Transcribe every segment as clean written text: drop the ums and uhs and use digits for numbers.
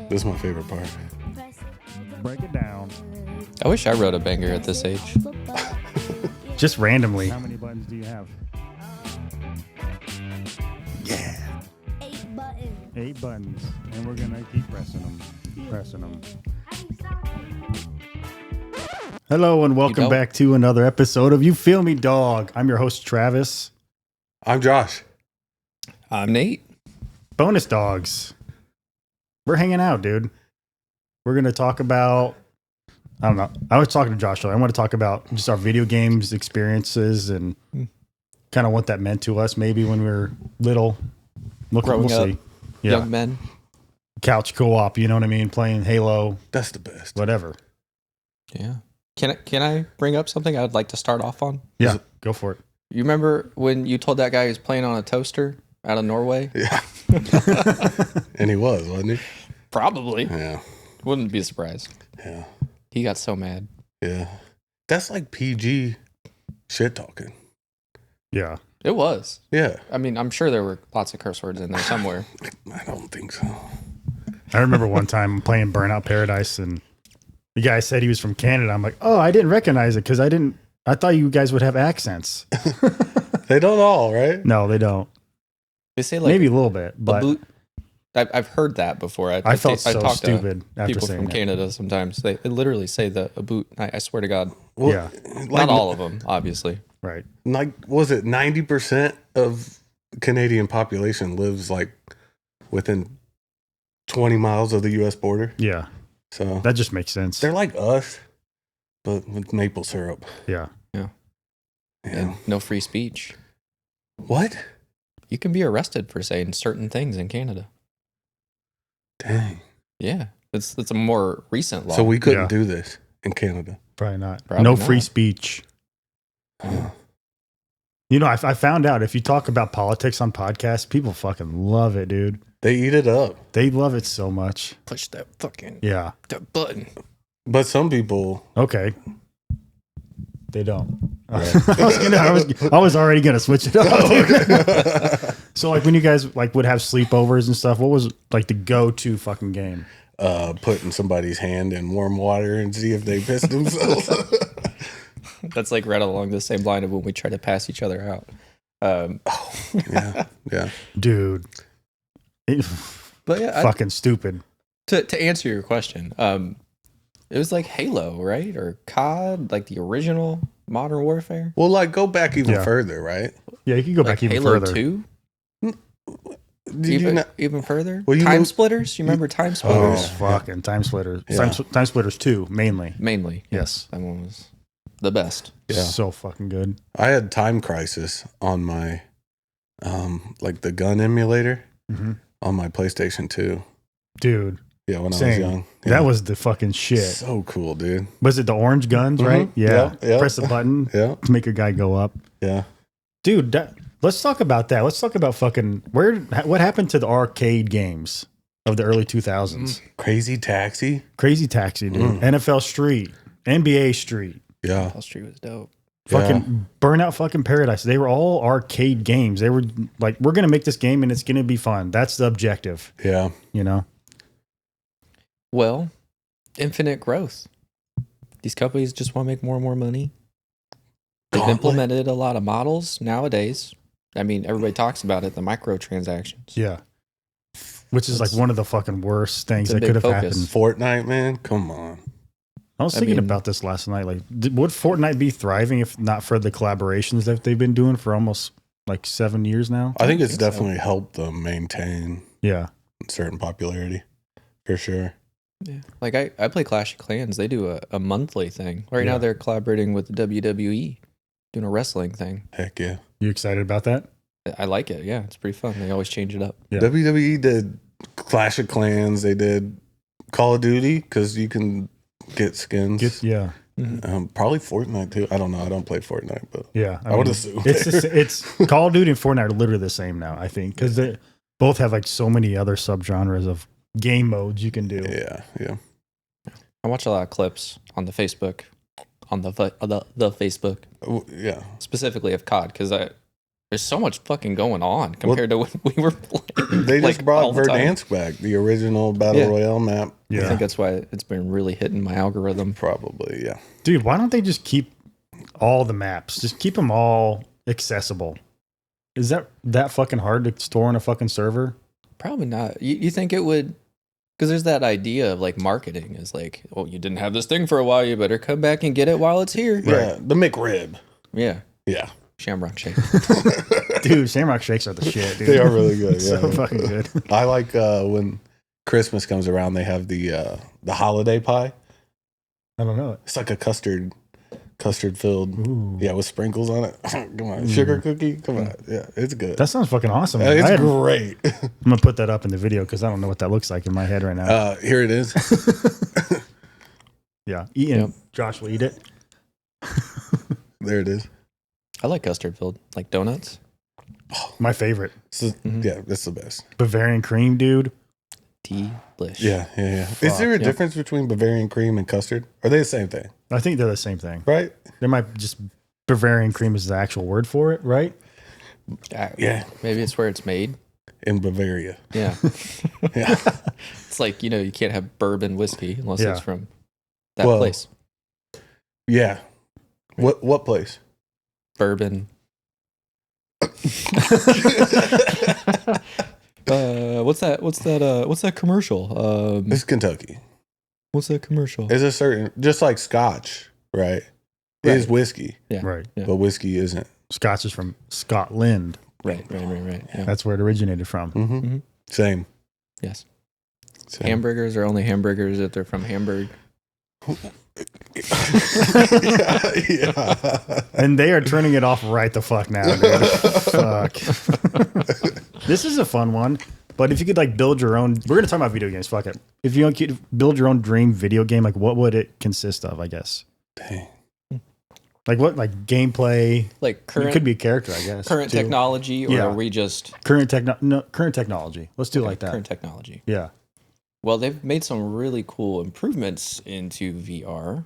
This is my favorite part. Break it down. I wish I wrote a banger at this age. Just randomly. How many buttons do you have? Yeah. 8 buttons. And we're going to keep pressing them. Hello and welcome back to another episode of You Feel Me Dawg. I'm your host, Travis. I'm Josh. I'm Nate. Bonus dogs. We're hanging out, dude. We're going to talk about, I don't know. I was talking to Josh. I want to talk about just our video games experiences and kind of what that meant to us maybe when we were little. Growing we'll up, see. young men. Couch co-op, you know what I mean? Playing Halo. That's the best. Whatever. Yeah. Can I bring up something I would like to start off on? Yeah, go for it. You remember when you told that guy he was playing on a toaster out of Norway? Yeah. And he was, wasn't he? Probably. Yeah. Wouldn't be a surprise. Yeah. He got so mad. Yeah. That's like PG shit talking. Yeah. It was. Yeah. I mean, I'm sure there were lots of curse words in there somewhere. I don't think so. I remember one time playing Burnout Paradise and the guy said he was from Canada. I'm like, oh, I didn't recognize it because I thought you guys would have accents. They don't all, right? No, they don't. They say like maybe a little bit, but I've heard that before. I felt so talked stupid to after people saying from that. Canada sometimes. They literally say the a boot. I swear to God. Well, Yeah. Like, Not all of them, obviously. Right. Like, was it 90% of Canadian population lives like within 20 miles of the U.S. border? Yeah. So That just makes sense. they're like us, but with maple syrup. Yeah. Yeah. And no free speech. What? You can be arrested for saying certain things in Canada. Dang. Yeah. It's a more recent law. So we couldn't Yeah. do this in Canada. Probably not. Probably no not. free speech. Huh. You know, I found out if you talk about politics on podcasts, people fucking love it, dude. They eat it up. They love it so much. push that fucking Yeah. that button. But some people, Okay. They don't. Right. I was already gonna switch it up. So like when you guys like would have sleepovers and stuff, what was like the go-to fucking game? putting somebody's hand in warm water and see if they piss themselves. That's like right along the same line of when we try to pass each other out. Yeah. Yeah. Dude. But yeah, Fucking stupid. to answer your question, it was like Halo, right? Or COD, like the original Modern Warfare. Well, like go back even Yeah. further, right? Yeah, you can go Like back even Halo further. 2? Did you not? Even further? Well, you Time moved- Splitters? You remember Time Oh, Splitters? fucking Time Splitters. Yeah. Time Splitters 2, mainly. Mainly. Yes. That one was the best. Yeah. So fucking good. I had Time Crisis on my, like the gun emulator Mm-hmm. on my PlayStation 2. Dude, Yeah, when I was same. young. Yeah. That was the fucking shit. so cool, dude. Was it the orange guns, Mhm. right? Yeah. Yep. Press the button Yeah. to make a guy go up. Yeah. Dude, let's talk about that. Let's talk about fucking what happened to the arcade games of the early 2000s? Crazy Taxi. Crazy Taxi, dude. Mm. NFL Street, NBA Street, Yeah. Wall Street was dope. fucking Burnout fucking Paradise. They were all arcade games. They were like, we're going to make this game and it's going to be fun. That's the objective, Yeah. you know? Well, infinite growth. These companies just want to make more and more money. They've Gauntlet. implemented a lot of models nowadays. I mean, everybody talks about it, the microtransactions. Yeah. Which is like That's- one of the fucking worst things it's a that could big have focus. happened. Fortnite, man. Come on. I was I thinking mean- about this last night. Like, would Fortnite be thriving if not for the collaborations that they've been doing for almost like 7 years now? I think it's think so. definitely helped them maintain Yeah. certain popularity. For sure. Yeah. Like I play Clash of Clans. They do a monthly thing. Right Yeah. now they're collaborating with the WWE, doing a wrestling thing. Heck yeah. You excited about that? I like it. Yeah, it's pretty fun. They always change it up. Yeah. WWE did Clash of Clans. They did Call of Duty because you can get skins. Yeah. Probably Fortnite too. I don't know. I don't play Fortnite, but Yeah. I would assume. It's Call of Duty and Fortnite are literally the same now, I think, because they both have like so many other subgenres of game modes you can do. Yeah. Yeah. I watch a lot of clips on the Facebook, on the Facebook, Oh, yeah. specifically of COD, because There's so much fucking going on compared to when we were playing. They just like, brought all the time. Verdansk back, the original Battle Yeah. Royale map. I think that's why it's been really hitting my algorithm. Probably, yeah. Dude, why don't they just keep all the maps? Just keep them all accessible. Is that fucking hard to store on a fucking server? Probably not. You think it would? Because there's that idea of like marketing is like, oh, you didn't have this thing for a while, you better come back and get it while it's here. Yeah, the McRib. Yeah. Yeah. Shamrock shake. Dude, Shamrock Shakes are the shit, dude. They are really good. Yeah. So fucking good. I like when Christmas comes around, they have the holiday pie. I don't know it. It's like a custard filled, Ooh. yeah, with sprinkles on it. Come on, sugar cookie. Come on, yeah, it's good. That sounds fucking awesome. It's great. I'm gonna put that up in the video because I don't know what that looks like in my head right now. Here it is. Yeah, eating. Yep. Josh will eat it. There it is. I like custard filled, like donuts. My favorite. Yeah, that's the best. Bavarian cream, dude. Delish. Yeah. Is there a difference between Bavarian cream and custard? Are they the same thing? I think they're the same thing. Right? There might just Bavarian cream is the actual word for it, right? Yeah. Maybe it's where it's made. In Bavaria. Yeah. Yeah. It's like, you can't have bourbon whiskey unless Yeah. it's from that Well, place. Yeah. What place? Bourbon. What's that commercial? It's Kentucky. What's that commercial? It's a certain, just like Scotch, right? It is whiskey, Yeah. Right. Yeah. but whiskey isn't. Scotch is from Scotland. Right. Yeah. That's where it originated from. Mm-hmm. Same. Yes. Same. Hamburgers are only hamburgers if they're from Hamburg. Yeah. And they are turning it off right the fuck now, dude. Fuck. This is a fun one. But if you could like build your own, we're gonna talk about video games. Fuck it. If you could build your own dream video game, like what would it consist of? I guess. Dang. Like what? Like gameplay. Like current It could be a character, I guess. current too. technology, or Yeah. are we just Current technology. Let's do it like that. current technology? Yeah. Well, they've made some really cool improvements into VR.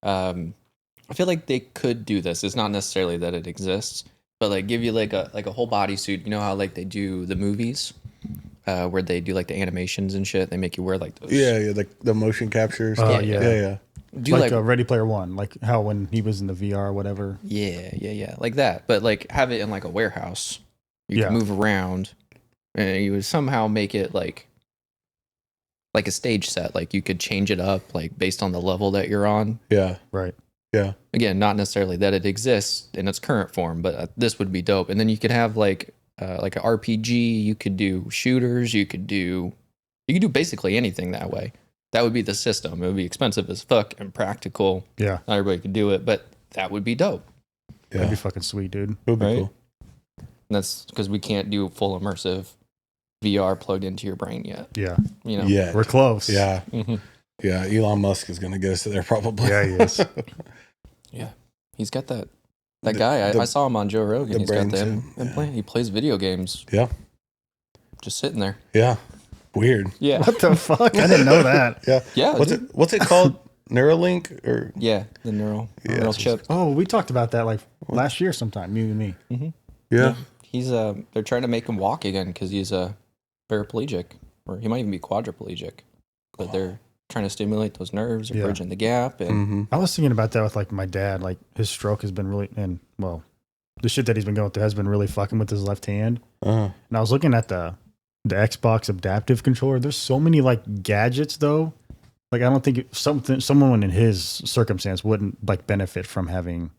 I feel like they could do this. It's not necessarily that it exists, but like give you like a whole bodysuit. You know how like they do the movies, where they do like the animations and shit. They make you wear like those. Yeah, like the motion capture stuff. Yeah. Yeah. Do like like a Ready Player One, like how when he was in the VR or whatever. yeah, like that. But like have it in like a warehouse. You Yeah. can move around, and you would somehow make it like a stage set. Like you could change it up like based on the level that you're on. Yeah. Right. Yeah. Again, not necessarily that it exists in its current form, but this would be dope. And then you could have like an RPG. You could do shooters. You could do basically anything that way. That would be the system. It would be expensive as fuck and practical. Yeah. Not everybody could do it, but that would be dope. Yeah. That'd be fucking sweet, dude. It would be Right? cool. And that's because we can't do full immersive VR plugged into your brain yet. Yeah. You know. Yeah. We're close. Yeah. Mhm. Yeah. Elon Musk is going to get us there probably. Yeah, he is. Yeah. He's got that guy. I saw him on Joe Rogan. the He's got brain the chip, implant. He plays video games. Yeah. Just sitting there. Yeah. Weird. Yeah. What the fuck? I didn't know that. Yeah. Yeah. What's it called? Neuralink or Yeah, the neural chip. Oh, we talked about that like last year sometime, you and me. yeah. He's they're trying to make him walk again because he's paraplegic, or he might even be quadriplegic. But they're trying to stimulate those nerves, or Yeah. bridging the gap, and Mm-hmm. I was thinking about that with like my dad. Like his stroke has been really, and well, the shit that he's been going through has been really fucking with his left hand. Uh-huh. And I was looking at the Xbox adaptive controller. There's so many like gadgets though. Like I don't think someone in his circumstance wouldn't like benefit from having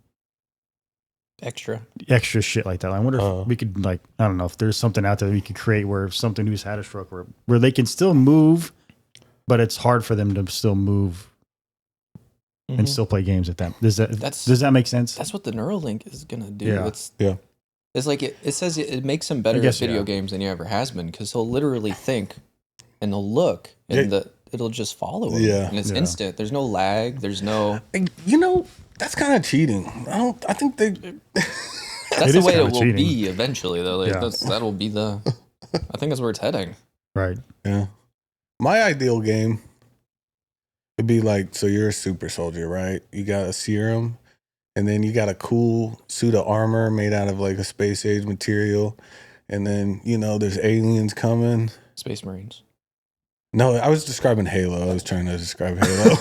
extra. extra shit like that. I wonder Uh-huh. if we could like, I don't know if there's something out there that we could create where something who's had a stroke where they can still move, but it's hard for them to still move and still play games at them. Does that make sense? That's what the Neuralink is gonna do. Yeah. It's like it says it makes him better I guess, at video yeah. games than he ever has been, because he'll literally think and he'll look and it'll just follow him. Yeah. And it's Yeah. instant. There's no lag. There's no. You know, that's kind of cheating. I think they. That's It the is way it kinda will cheating. be eventually, though. Like Yeah. that'll be the. I think that's where it's heading. Right. Yeah. My ideal game would be like, so you're a super soldier, right? You got a serum. and then you got a cool suit of armor made out of like a space age material, and then there's aliens coming. Space Marines. No, I was describing Halo. I was trying to describe Halo.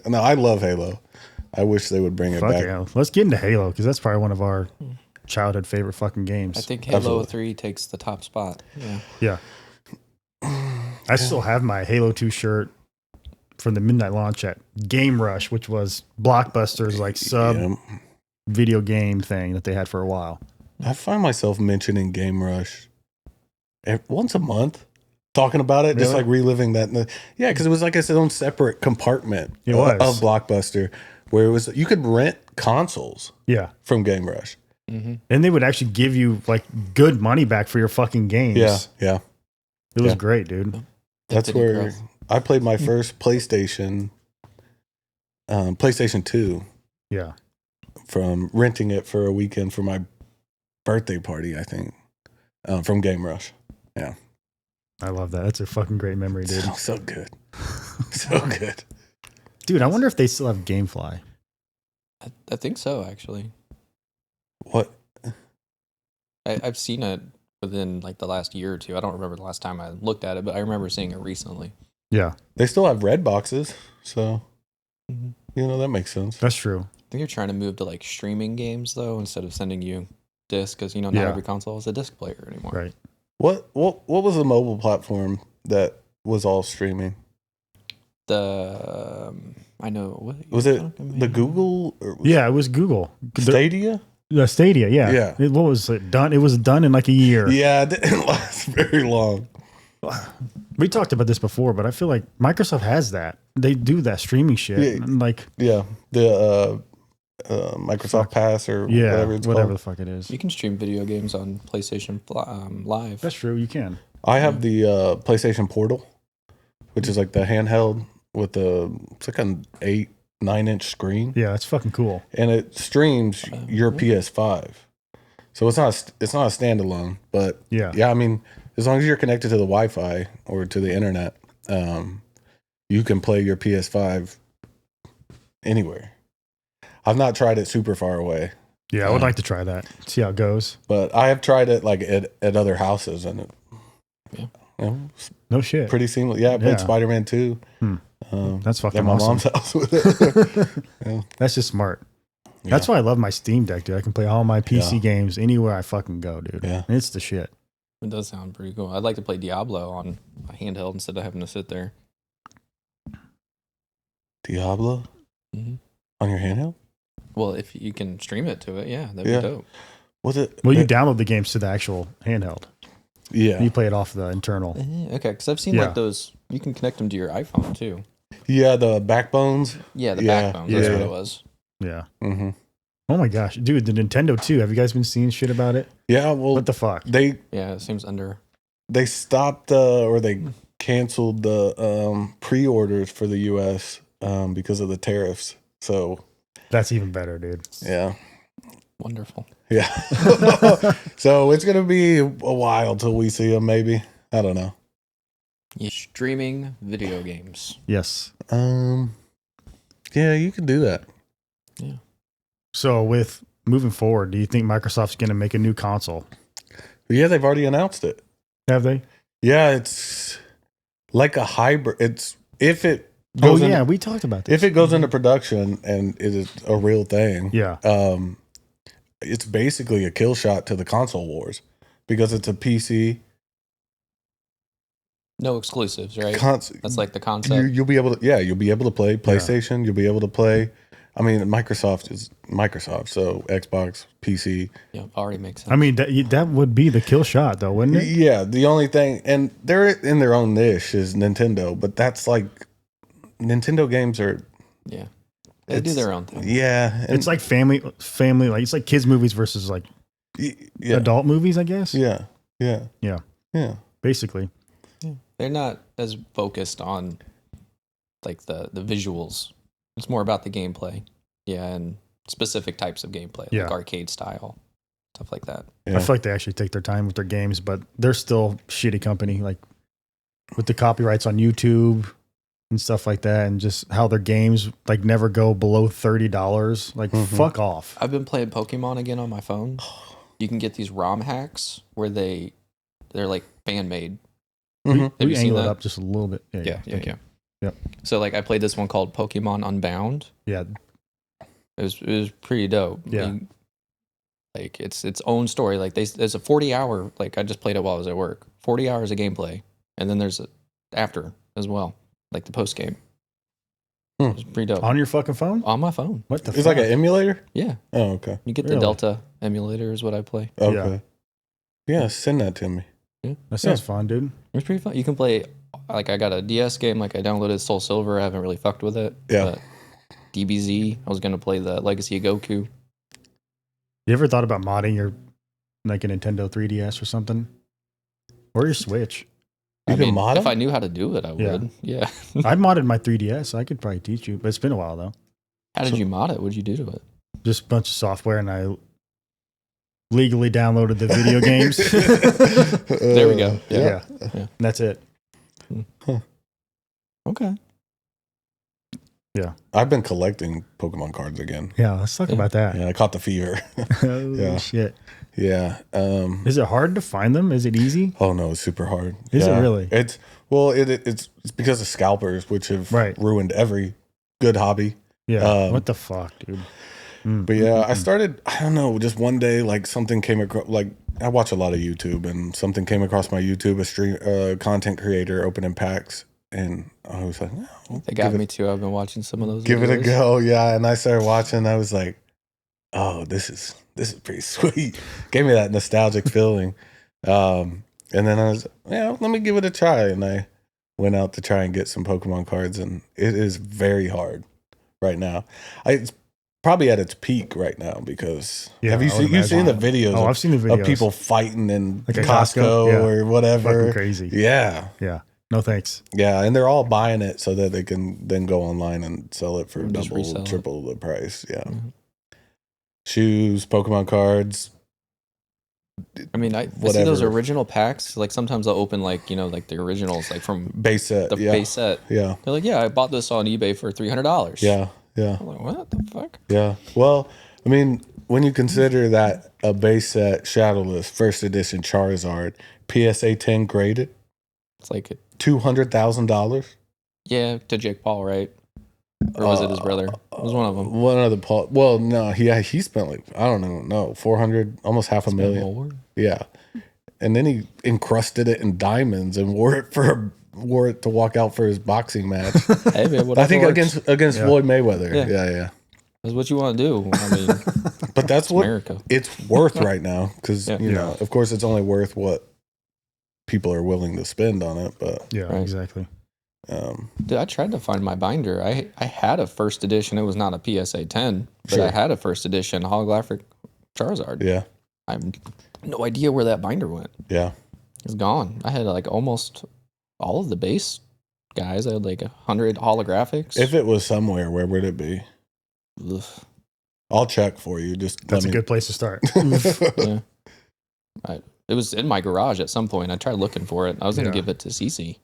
No, I love Halo. I wish they would bring it back. Yeah. Let's get into Halo because that's probably one of our childhood favorite fucking games. I think Halo Absolutely. 3 takes the top spot. Yeah. Yeah. I still have my Halo 2 shirt from the midnight launch at Game Rush, which was Blockbuster's like sub video game thing that they had for a while. I find myself mentioning Game Rush once a month, talking about it, just Really? like reliving that. Yeah, because it was like its own separate compartment It was. of Blockbuster, where it was you could rent consoles Yeah. from Game Rush. Mm-hmm. And they would actually give you like good money back for your fucking games. Yeah. It was Yeah. great, dude. That's where I played my first PlayStation 2, Yeah. from renting it for a weekend for my birthday party, I think, from Game Rush. I love that. That's a fucking great memory, dude. So good. So good. Dude, I wonder if they still have GameFly. I think so, actually. What? I've seen it within like the last year or two. I don't remember the last time I looked at it, but I remember seeing it recently. Yeah, They still have red boxes, so Mm-hmm. that makes sense. that's true. I think you're trying to move to like streaming games though, instead of sending you discs, because not Yeah. every console has a disc player anymore. Right. What was the mobile platform that was all streaming? I know what Was you're it talking the about. Google? Or was Yeah, it was Google. it Stadia? The Stadia, yeah. Yeah. What was it done? It was done in like a year. Yeah, it didn't last very long. We talked about this before, but I feel like Microsoft has that. They do that streaming shit. Yeah. And like, Yeah, the Microsoft Pass or yeah, whatever it's whatever called. the fuck it is. You can stream video games on PlayStation Live. That's true. You can. I have the PlayStation Portal, which is like the handheld with it's like an 8-9 inch screen, Yeah, it's fucking cool. and it streams your yeah. PS5. So it's not a standalone, but Yeah. yeah, I mean, as long as you're connected to the Wi-Fi or to the internet, you can play your PS5 anywhere. I've not tried it super far away, Yeah, I would like to try that. See how it goes. but I have tried it like at other houses, and it, Yeah. No shit. pretty seamless. Yeah, I played Yeah. Spider-Man 2. Hmm. That's fucking at my awesome. mom's house with it. Yeah. That's just smart. That's why I love my Steam Deck, dude. I can play all my PC games anywhere I fucking go, dude. Yeah. It's the shit. It does sound pretty cool. I'd like to play Diablo on a handheld instead of having to sit there. Diablo Mm-hmm. on your handheld? Well, if you can stream it to it, yeah, that'd Yeah. be dope. Was it? Well, you download the games to the actual handheld. Yeah. You play it off the internal. Okay, because I've seen Yeah. like those. You can connect them to your iPhone too. Yeah, the backbones. Yeah, the Yeah, backbone. That's yeah. what it was. Yeah. Mm-hmm. Oh my gosh, dude, the Nintendo 2. Have you guys been seeing shit about it? Yeah, well, What the fuck? they Yeah, it seems under. stopped or they canceled the pre-orders for the U.S. Because of the tariffs. So That's even better, dude. yeah, Wonderful. yeah. So it's gonna be a while till we see them. Maybe, I don't know. Yeah, streaming video games. Yes. Yeah, you can do that. So with moving forward, do you think Microsoft's going to make a new console? Yeah, they've already announced it. Have they? Yeah, it's like a hybrid. It's if it Oh goes yeah, we talked about this. if it goes into production and it is a real thing. Yeah. It's basically a kill shot to the console wars because it's a PC. No exclusives, right? That's like the You, concept. you'll be able to, you'll be able to play PlayStation. You'll be able to play. I mean, Microsoft is Microsoft, so Xbox, PC. Yeah, already makes sense. I mean, that would be the kill shot, though, wouldn't it? Yeah, the only thing, and they're in their own niche is Nintendo, but that's like Nintendo games are. yeah, they do their own thing. Yeah, and It's like family, like it's like kids movies versus like yeah, adult movies, I guess. yeah, yeah, Yeah. yeah. Basically. They're not as focused on like the visuals. It's more about the gameplay. Yeah, and specific types of gameplay, Yeah. like arcade style, stuff like that. Yeah. I feel like they actually take their time with their games, but they're still shitty company. Like with the copyrights on YouTube, and stuff like that, and just how their games like never go below $30. Like, fuck off. I've been playing Pokemon again on my phone. You can get these ROM hacks where they're like fan made. We you seen angle it that? up just a little bit. Yeah. Yep. So like I played this one called Pokemon Unbound. Yeah. It was pretty dope. Yeah. Like it's its own story. Like there's a 40-hour, like I just played it while I was at work. 40 hours of gameplay. And then there's a after as well. Like the post game. It was pretty dope. On your fucking phone? On my phone. What the It's fuck? like an emulator? Yeah. Oh, okay. You get Really? the Delta emulator is what I play. Okay. Yeah, send that to me. That sounds fun, dude. It's pretty fun. You can play, like I got a DS game, like I downloaded Soul Silver. I haven't really fucked with it. Yeah. But DBZ, I was going to play the Legacy of Goku. You ever thought about modding your, like a Nintendo 3DS or something? Or your Switch? You can mod if them? I knew how to do it, I would. Yeah. I modded my 3DS. I could probably teach you, but it's been a while though. How did you mod it? What did you do to it? Just a bunch of software, and I legally downloaded the video games. There we go. Yeah. Yeah. And that's it. Okay. Yeah. I've been collecting Pokemon cards again. Yeah, let's talk about that. Yeah, I caught the fever. Oh, Yeah. shit. Yeah. Is it hard to find them? Is it easy? Oh no, it's super hard. Is it Yeah. really? It's because of scalpers, which have Right. ruined every good hobby. Yeah. What the fuck, dude? But yeah, I started. I don't know. Just one day, like something came across. Like I watch a lot of YouTube, and something came across my YouTube. A content creator opening packs, and I was like, oh, They got me too. I've been watching some of those. give it a videos. go. Yeah, and I started watching. I was like, oh, this is pretty sweet. Gave me that nostalgic feeling. And then I was, let me give it a try. And I went out to try and get some Pokemon cards, and it is very hard right now. It's probably at its peak right now because have you seen the videos? Oh, I've seen the videos of people fighting in Like at Costco Yeah. or whatever. Fucking crazy. Yeah. Yeah. No thanks. Yeah, and they're all buying it so that they can then go online and sell it for Or just double, resell it. triple the price. Yeah. Mhm. Shoes, Pokemon cards. I mean, I see Whatever. those original packs. Like sometimes I'll open like like the originals, like from Base set. the yeah. base set. Yeah. They're like, yeah, I bought this on eBay for $300. Yeah. Yeah. I'm like, what the fuck? Yeah. Well, I mean, when you consider that a base set Shadowless first edition Charizard PSA 10 graded, It's like, $200,000. yeah, to Jake Paul, right? Or was it his brother? It was one of them. One of the Paul. Well, no, he spent like I don't know, 400, almost half a million. More? Yeah, and then he encrusted it in diamonds and wore it to walk out for his boxing match. Hey, man, I think works. against Yeah. Floyd Mayweather. Yeah. Yeah. That's what you want to do. I mean, But that's what America. it's worth right now because Yeah. you know, of course, it's only worth what people are willing to spend on it. But Yeah, Right. exactly. Dude, I tried to find my binder. I had a first edition. It was not a PSA 10, but Sure. I had a first edition holographic Charizard. yeah, I have no idea where that binder went. yeah, It's gone. I had like almost all of the base guys. I had like 100 holographics. if it was somewhere, where would it be? Ugh. I'll check for you. Just That's a let me- good place to start. Yeah. It was in my garage at some point. I tried looking for it. I was going to Yeah. give it to Cece.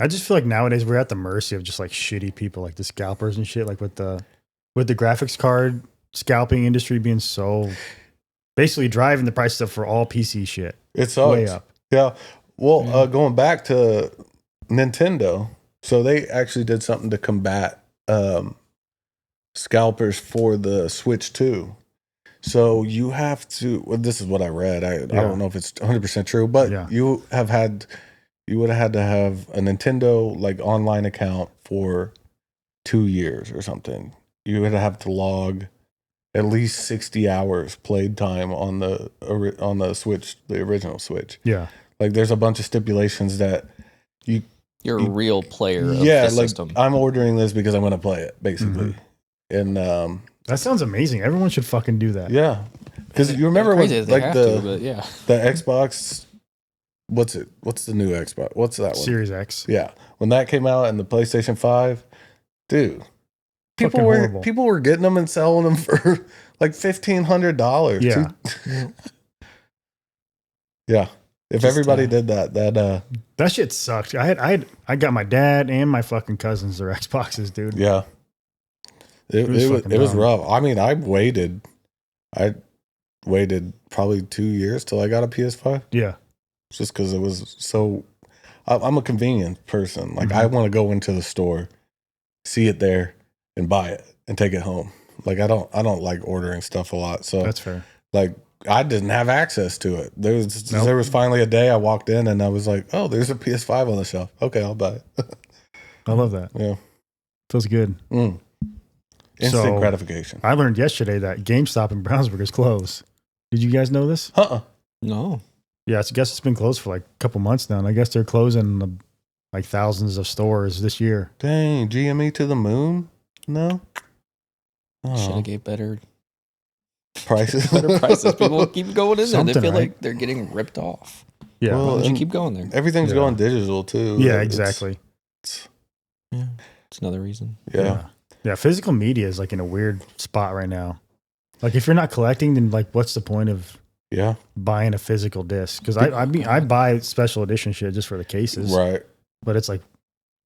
I just feel like nowadays we're at the mercy of just like shitty people, like the scalpers and shit. Like with the graphics card scalping industry being so basically driving the prices up for all PC shit It sucks. way up. Yeah. Well, Yeah. Going back to Nintendo, so they actually did something to combat scalpers for the Switch 2. So you have to. Well, this is what I read. I don't know if it's 100% true, but Yeah. you would have had to have a Nintendo like online account for 2 years or something. You would have to log at least 60 hours played time on the Switch, the original Switch. Yeah. Like there's a bunch of stipulations that You're a real player of yeah, the like system. I'm ordering this because I'm going to play it basically. Mm-hmm. And That sounds amazing. Everyone should fucking do that. yeah. Cuz you remember Crazy when that they like have the to, but yeah. the Xbox what's the new Xbox? What's that one? Series X. Yeah. When that came out and the PlayStation 5, dude, Fucking horrible. people were getting them and selling them for like $1,500. Yeah. Yeah. If Just, everybody did that, That shit sucked. I got my dad and my fucking cousins their Xboxes, dude. yeah, it was dumb. rough. I mean, I waited probably 2 years till I got a PS5, Yeah. just because it was so. I'm a convenient person. Like I want to go into the store, see it there, and buy it and take it home. Like I don't like ordering stuff a lot. So That's fair. like I didn't have access to it. There was finally a day I walked in and I was like, oh, there's a PS5 on the shelf. Okay, I'll buy it. I love that. Yeah. Feels good. Instant gratification. I learned yesterday that GameStop in Brownsburg is closed. Did you guys know this? No. Yeah, I guess it's been closed for like a couple months now. And I guess they're closing like thousands of stores this year. Dang, GME to the moon? No? Should have gave better prices. Better prices. People keep going in there. They Something, feel right? like they're getting ripped off. Yeah. Well, Why don't you and keep going there? Everything's Yeah. going digital too. Yeah, It's- exactly. Yeah. It's another reason. Yeah. Yeah, physical media is like in a weird spot right now. Like if you're not collecting, then like what's the point of Yeah. buying a physical disc? Because I buy special edition shit just for the cases. Right. But it's like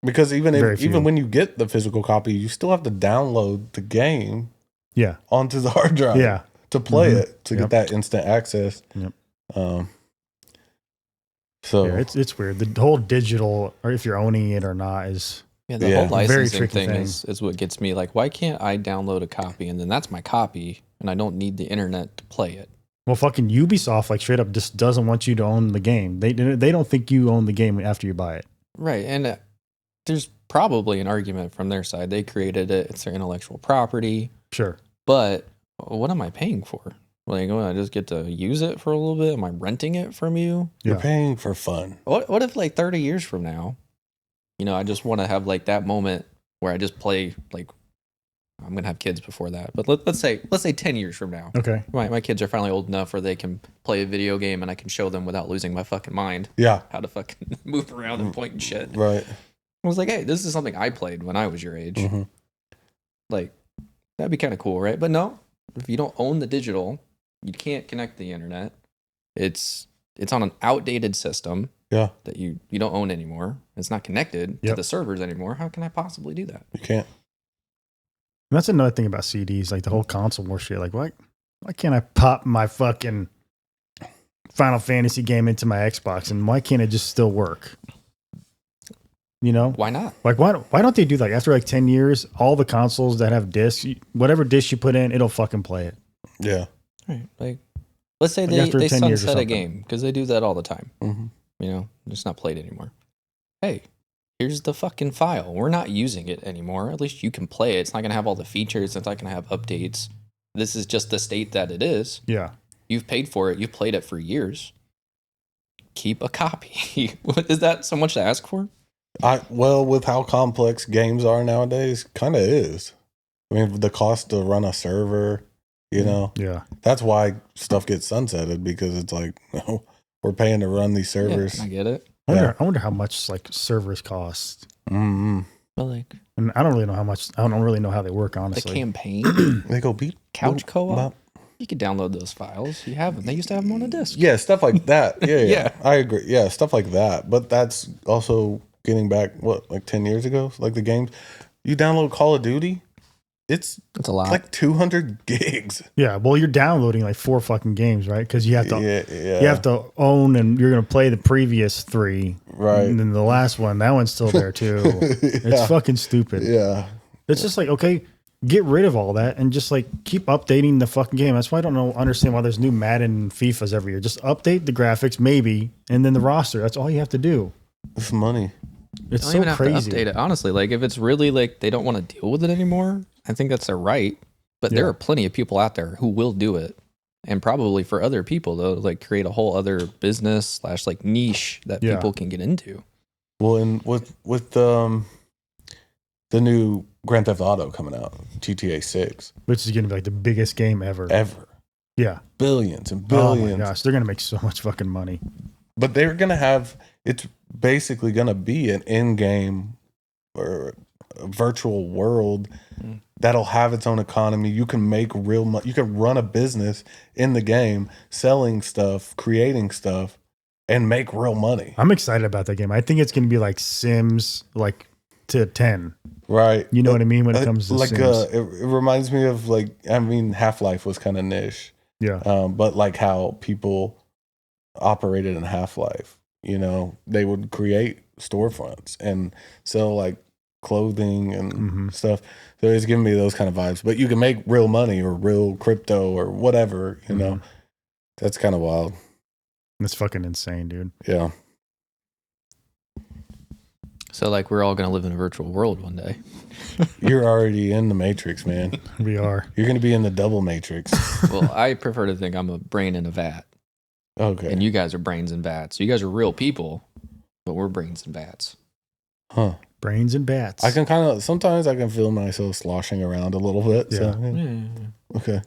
Because Very few. even when you get the physical copy, you still have to download the game yeah. onto the hard drive Yeah. to play Mhm. it to Yep. get that instant access. Yep. So Yeah, it's weird. The whole digital, or if you're owning it or not, is Yeah, the Yeah. whole Very licensing tricky thing thing. is what gets me. Like, why can't I download a copy and then that's my copy and I don't need the internet to play it? well, fucking Ubisoft like straight up just doesn't want you to own the game. They don't think you own the game after you buy it. Right. And there's probably an argument from their side. They created it, it's their intellectual property. Sure. But what am I paying for? Like, I just get to use it for a little bit? Am I renting it from you? you're Yeah. paying for fun. What if like 30 years from now, I just want to have like that moment where I just play, like, I'm going to have kids before that. But let's say 10 years from now, Okay. my kids are finally old enough where they can play a video game and I can show them without losing my fucking mind Yeah. how to fucking move around and point and shit. Right. I was like, hey, this is something I played when I was your age. hmm Like, that'd be kind of cool, right? But no, if you don't own the digital, you can't connect the internet. It's on an outdated system Yeah. that you don't own anymore. It's not connected to Yep. the servers anymore. How can I possibly do that? You can't. And that's another thing about CDs, like the whole console war shit. Like, why can't I pop my fucking Final Fantasy game into my Xbox, and why can't it just still work? You know, Why not? like why don't they do like after like 10 years, all the consoles that have discs, whatever disc you put in, it'll fucking play it. Yeah. Right. Like, let's say Like after they 10 years or sunset a something. game because they do that all the time. hmm It's not played anymore. Hey, here's the fucking file. We're not using it anymore. At least you can play it. It's not going to have all the features. It's not going to have updates. This is just the state that it is. Yeah. You've paid for it. You've played it for years. Keep a copy. Is that so much to ask for? Well, with how complex games are nowadays, kind of is. I mean, the cost to run a server, Yeah. that's why stuff gets sunsetted because it's like, we're paying to run these servers. Yeah, I get it. I wonder how much like servers cost. Mm-hmm. But like And I don't really know how much. I don't really know how they work, the honestly. campaign, They go beat couch co-op, bop. you could download those files. You have them. They used to have them on a disc. Yeah, stuff like that. Yeah, Yeah. I agree. Yeah, stuff like that. But that's also getting back, like 10 years ago? Like the games. You download Call of Duty, it's It's a lot. like 200 gigs. Yeah. Well, you're downloading like 4 fucking games, right? Because you have to. Yeah. You have to own, and you're gonna play the previous 3, Right. And then the last one, that one's still there too. It's Yeah. fucking stupid. Yeah. It's just like, okay, get rid of all that and just like keep updating the fucking game. That's why I don't understand why there's new Madden and FIFAs every year. Just update the graphics, maybe, and then the roster. That's all you have to do. It's money. It's don't so even have crazy. to update it. Honestly, like if it's really like they don't want to deal with it anymore, I think that's their right. But there Yeah. are plenty of people out there who will do it, and probably for other people they'll like create a whole other business / like niche that Yeah. people can get into. Well, and with the new Grand Theft Auto coming out, GTA 6, Which is gonna be like the biggest game ever. Yeah. billions and Oh billions. my gosh, they're gonna make so much fucking money. But they're gonna have, it's basically gonna be an in-game or a virtual world Mm. that'll have its own economy. You can make real money. You can run a business in the game, selling stuff, creating stuff, and make real money. I'm excited about that game. I think it's going to be like Sims, like to 10. Right. You know what I mean when it comes to like Sims. it reminds me of like, I mean, Half-Life was kind of niche. Yeah. But like how people operated in Half-Life, you know, they would create storefronts and sell like clothing and stuff. So it's giving me those kind of vibes. But you can make real money or real crypto or whatever, you know. That's kind of wild. That's fucking insane, dude. Yeah. So like we're all gonna live in a virtual world one day. You're already in the Matrix, man. We are. You're gonna be in the double Matrix. Well, I prefer to think I'm a brain in a vat. Okay. And you guys are brains and bats. So you guys are real people, but we're brains and bats. Huh. Brains and bats. I can sometimes I can feel myself sloshing around a little bit. Yeah. So, yeah. Okay.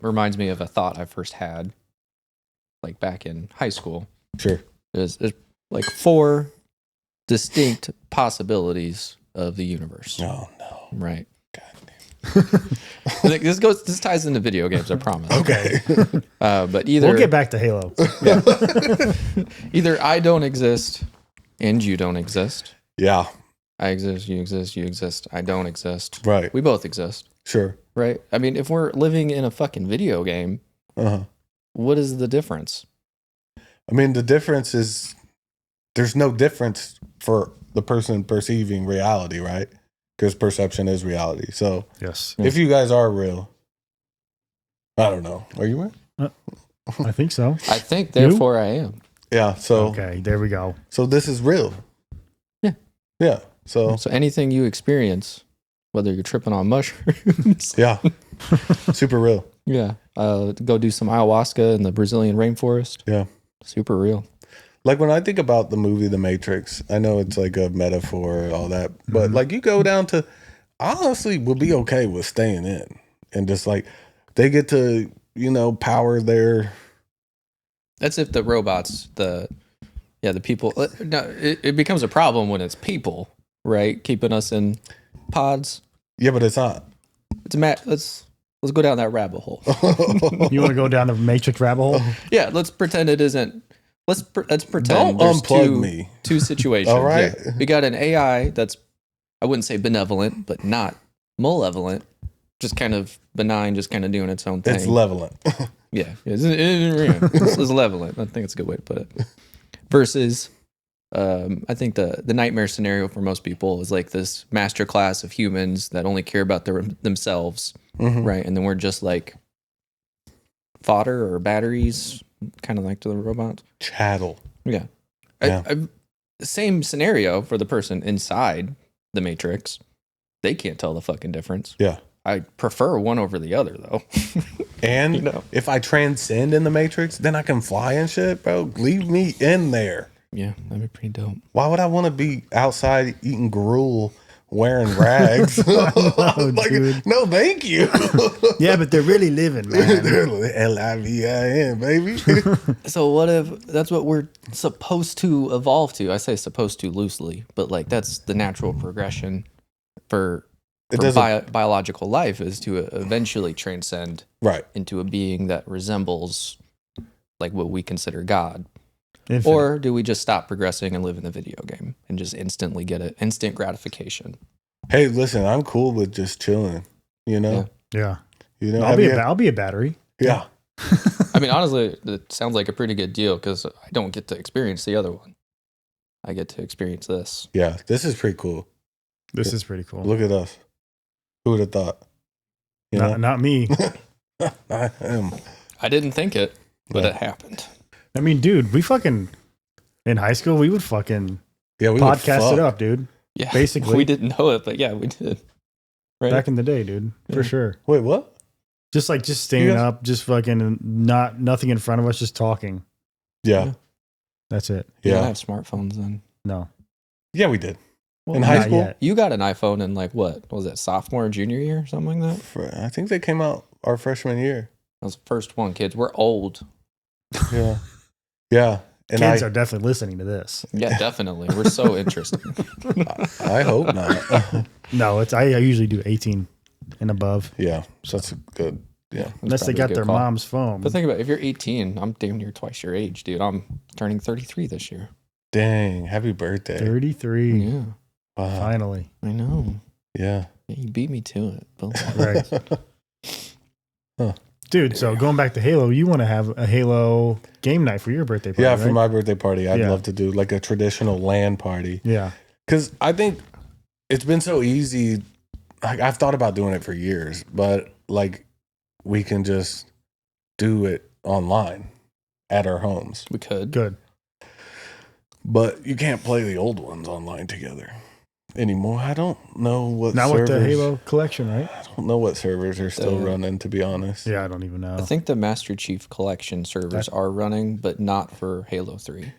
Reminds me of a thought I first had, like back in high school. Sure. There's like 4 distinct possibilities of the universe. Oh no. Right. God Like, this ties into video games, I promise. Okay. But either we'll get back to Halo. either I don't exist and you don't exist. Yeah. I exist, you exist, I don't exist. Right. We both exist. Sure. Right? I mean, if we're living in a fucking video game, what is the difference? I mean, the difference is there's no difference for the person perceiving reality, right? Because perception is reality. So Yes. if you guys are real, I don't know. Are you real? I think so. I think, therefore, I am. Yeah. So Okay, there we go. So this is real. Yeah. Yeah. So anything you experience, whether you're tripping on mushrooms, yeah, super real. yeah, go do some ayahuasca in the Brazilian rainforest. Yeah. Super real. Like when I think about the movie The Matrix, I know it's like a metaphor, all that, but like you go down to, I honestly would be okay with staying in and just like they get to, you know, power their. That's if the robots, the people. No, it becomes a problem when it's people, right? Keeping us in pods. Yeah, but it's not. It's let's go down that rabbit hole. You want to go down the Matrix rabbit hole? Yeah, let's pretend it isn't. Let's pretend. Don't there's unplug me. Two situations. All right. Yeah. We got an AI that's, I wouldn't say benevolent, but not malevolent. Just kind of benign, just kind of doing its own thing. It's leveling. Yeah, it's leveling. I think it's a good way to put it. Versus, I think the nightmare scenario for most people is like this master class of humans that only care about themselves, right? And then we're just like fodder or batteries, kind of like to the robots. Chattel. Yeah. Same scenario for the person inside the Matrix. They can't tell the fucking difference. Yeah. I prefer one over the other, though. And You know. if I transcend in the Matrix, then I can fly and shit, bro. Leave me in there. Yeah, that'd be pretty dope. Why would I want to be outside eating gruel, wearing rags? dude. No, thank you. Yeah, but they're really living, man. They're LIVIN, baby. So what if that's what we're supposed to evolve to? I say supposed to loosely, but like that's the natural progression for biological life is to eventually transcend Right. into a being that resembles like what we consider God. Infinite. Or do we just stop progressing and live in the video game and just instantly get it, instant gratification? Hey, listen, I'm cool with just chilling. You know. Yeah. You know. I'll be a battery. Yeah. I mean, honestly, it sounds like a pretty good deal because I don't get to experience the other one. I get to experience this. Yeah. This is pretty cool. This is pretty cool. Look at us. Who would have thought? You know? Not me. I am. I didn't think it, but Yeah. it happened. I mean, dude, we fucking in high school we would fucking Yeah, we podcast it up, dude. Yeah, Basically. we didn't know it, but yeah, we did. Right? Back in the day, dude, for sure. Wait, what? Just staying up, just fucking nothing in front of us, just talking. Yeah. That's it. We didn't Yeah. have smartphones then. No, Yeah, we did. Well, In high not school? yet. You got an iPhone in like what was it, sophomore or junior year, or something like that? I think they came out our freshman year. That was the first one, kids. We're old. Yeah. Yeah. And Kids are definitely listening to this. Yeah, definitely. We're so interesting. I hope not. No, I usually do 18 and above. Yeah. So that's good. Yeah. Unless they probably a got good their call. mom's phone. But think about it, if you're 18, I'm damn near twice your age, dude. I'm turning 33 this year. Dang, happy birthday. 33. Yeah, Wow. Finally. I know. Yeah. Yeah, you beat me to it. But Right. Dude, so going back to Halo, you want to have a Halo game night for your birthday party, Yeah, right? for my birthday party, I'd Yeah. love to do like a traditional LAN party. Yeah. Because I think it's been so easy. Like, I've thought about doing it for years, but like we can just do it online at our homes. we could. Good. But you can't play the old ones online together anymore. I don't know what Not servers. with the Halo collection, right? I don't know what servers are still The- running, to be honest. Yeah, I don't even know. I think the Master Chief Collection servers are running, but not for Halo 3.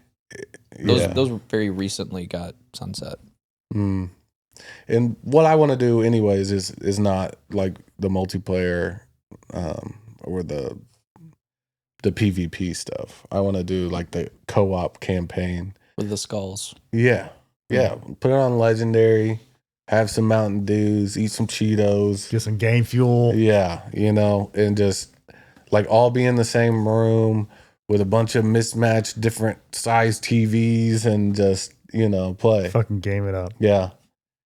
Those very recently got sunset. Mm. And what I want to do, anyways, is not like the multiplayer or the PvP stuff. I want to do like the co-op campaign With the skulls. Yeah. Put it on Legendary, have some Mountain Dews, eat some Cheetos. Get some game fuel. Yeah, and just like all be in the same room with a bunch of mismatched different size TVs and just, play. Fucking game it up. Yeah.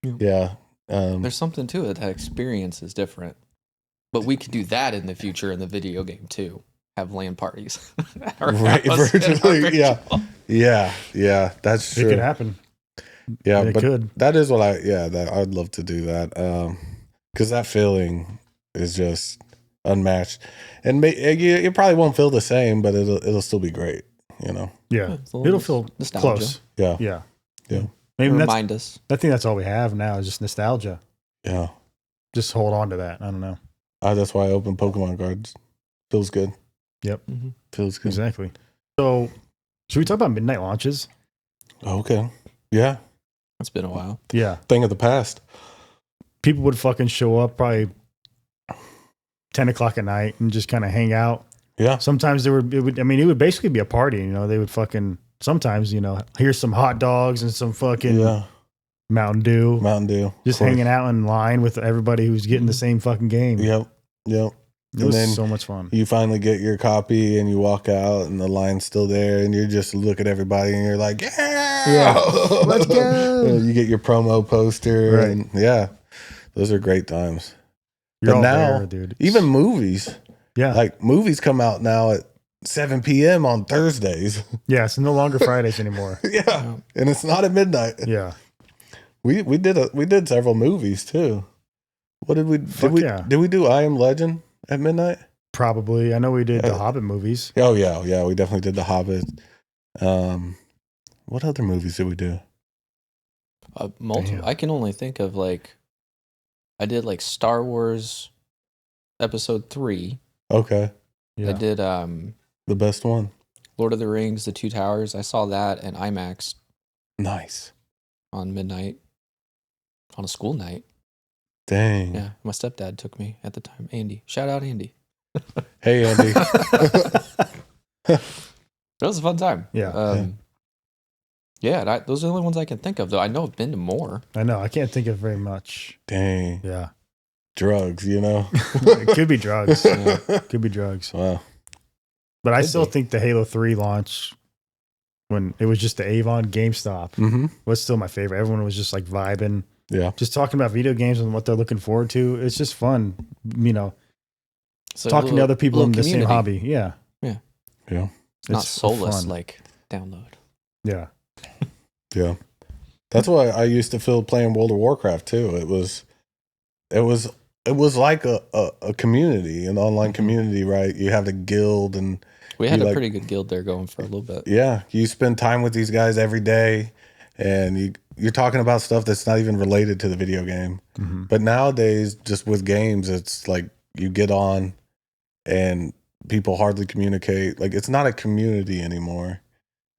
Yeah. Yeah. There's something to it. That experience is different. But we could do that in the future in the video game too. Have LAN parties. At our Right, house in our virtually, yeah. virtual- Yeah, that's true. It could happen. Yeah, It but could. that is what I'd love to do that. Because that feeling is just unmatched. And you probably won't feel the same, but it'll still be great, Yeah. it's a little It'll feel nostalgia. close. Yeah. Yeah. Yeah. Maybe Remind us. I think that's all we have now is just nostalgia. Yeah. Just hold on to that. I don't know. That's why I open Pokemon cards. Feels good. Yep. Mm-hmm. Feels good. Exactly. So, should we talk about midnight launches? Okay. Yeah. It's been a while. Yeah. Thing of the past. People would fucking show up probably 10 o'clock at night and just kind of hang out. Yeah. Sometimes it would basically be a party. They would fucking, sometimes, here's some hot dogs and some fucking Yeah. Mountain Dew. Mountain Dew. Just hanging out in line with everybody who's getting the same fucking game. Yep. It was so much fun. You finally get your copy and you walk out and the line's still there and you just look at everybody and you're like, yeah, let's go. You get your promo poster Right. and those are great times. You're But all now, there, dude. even movies, Yeah. like movies come out now at 7 p.m. on Thursdays. Yeah, it's no longer Fridays anymore. Yeah. And it's not at midnight. Yeah. We did several movies too. What did we did we do I Am Legend at midnight? Probably. I know we did the Hobbit movies. Oh yeah, we definitely did The Hobbit. What other movies did we do? Multiple. Damn. I can only think of I did Star Wars Episode 3. Okay. Yeah. I did The best one. Lord of the Rings, The Two Towers. I saw that in IMAX Nice. on midnight on a school night. Dang. Yeah, my stepdad took me at the time. Andy. Shout out Andy. Hey Andy. It was a fun time. Yeah. Those are the only ones I can think of, though. I know I've been to more. I know. I can't think of very much. Dang. Yeah. Drugs, It could be drugs. Yeah. Could be drugs. Wow. But I Could still be. think the Halo 3 launch, when it was just the Avon GameStop, Mm-hmm. was still my favorite. Everyone was just vibing, Yeah. just talking about video games and what they're looking forward to. It's just fun, So talking to other people in the same community. hobby. Yeah. Yeah. It's not soulless fun. download. Yeah. Yeah. That's why I used to feel playing World of Warcraft too. It was like a community, an online community, right? You have a guild and We had You a like- pretty good guild there going for a little bit. yeah, you spend time with these guys every day and you're talking about stuff that's not even related to the video game. Mm-hmm. But nowadays, just with games, it's like you get on and people hardly communicate. Like it's not a community anymore.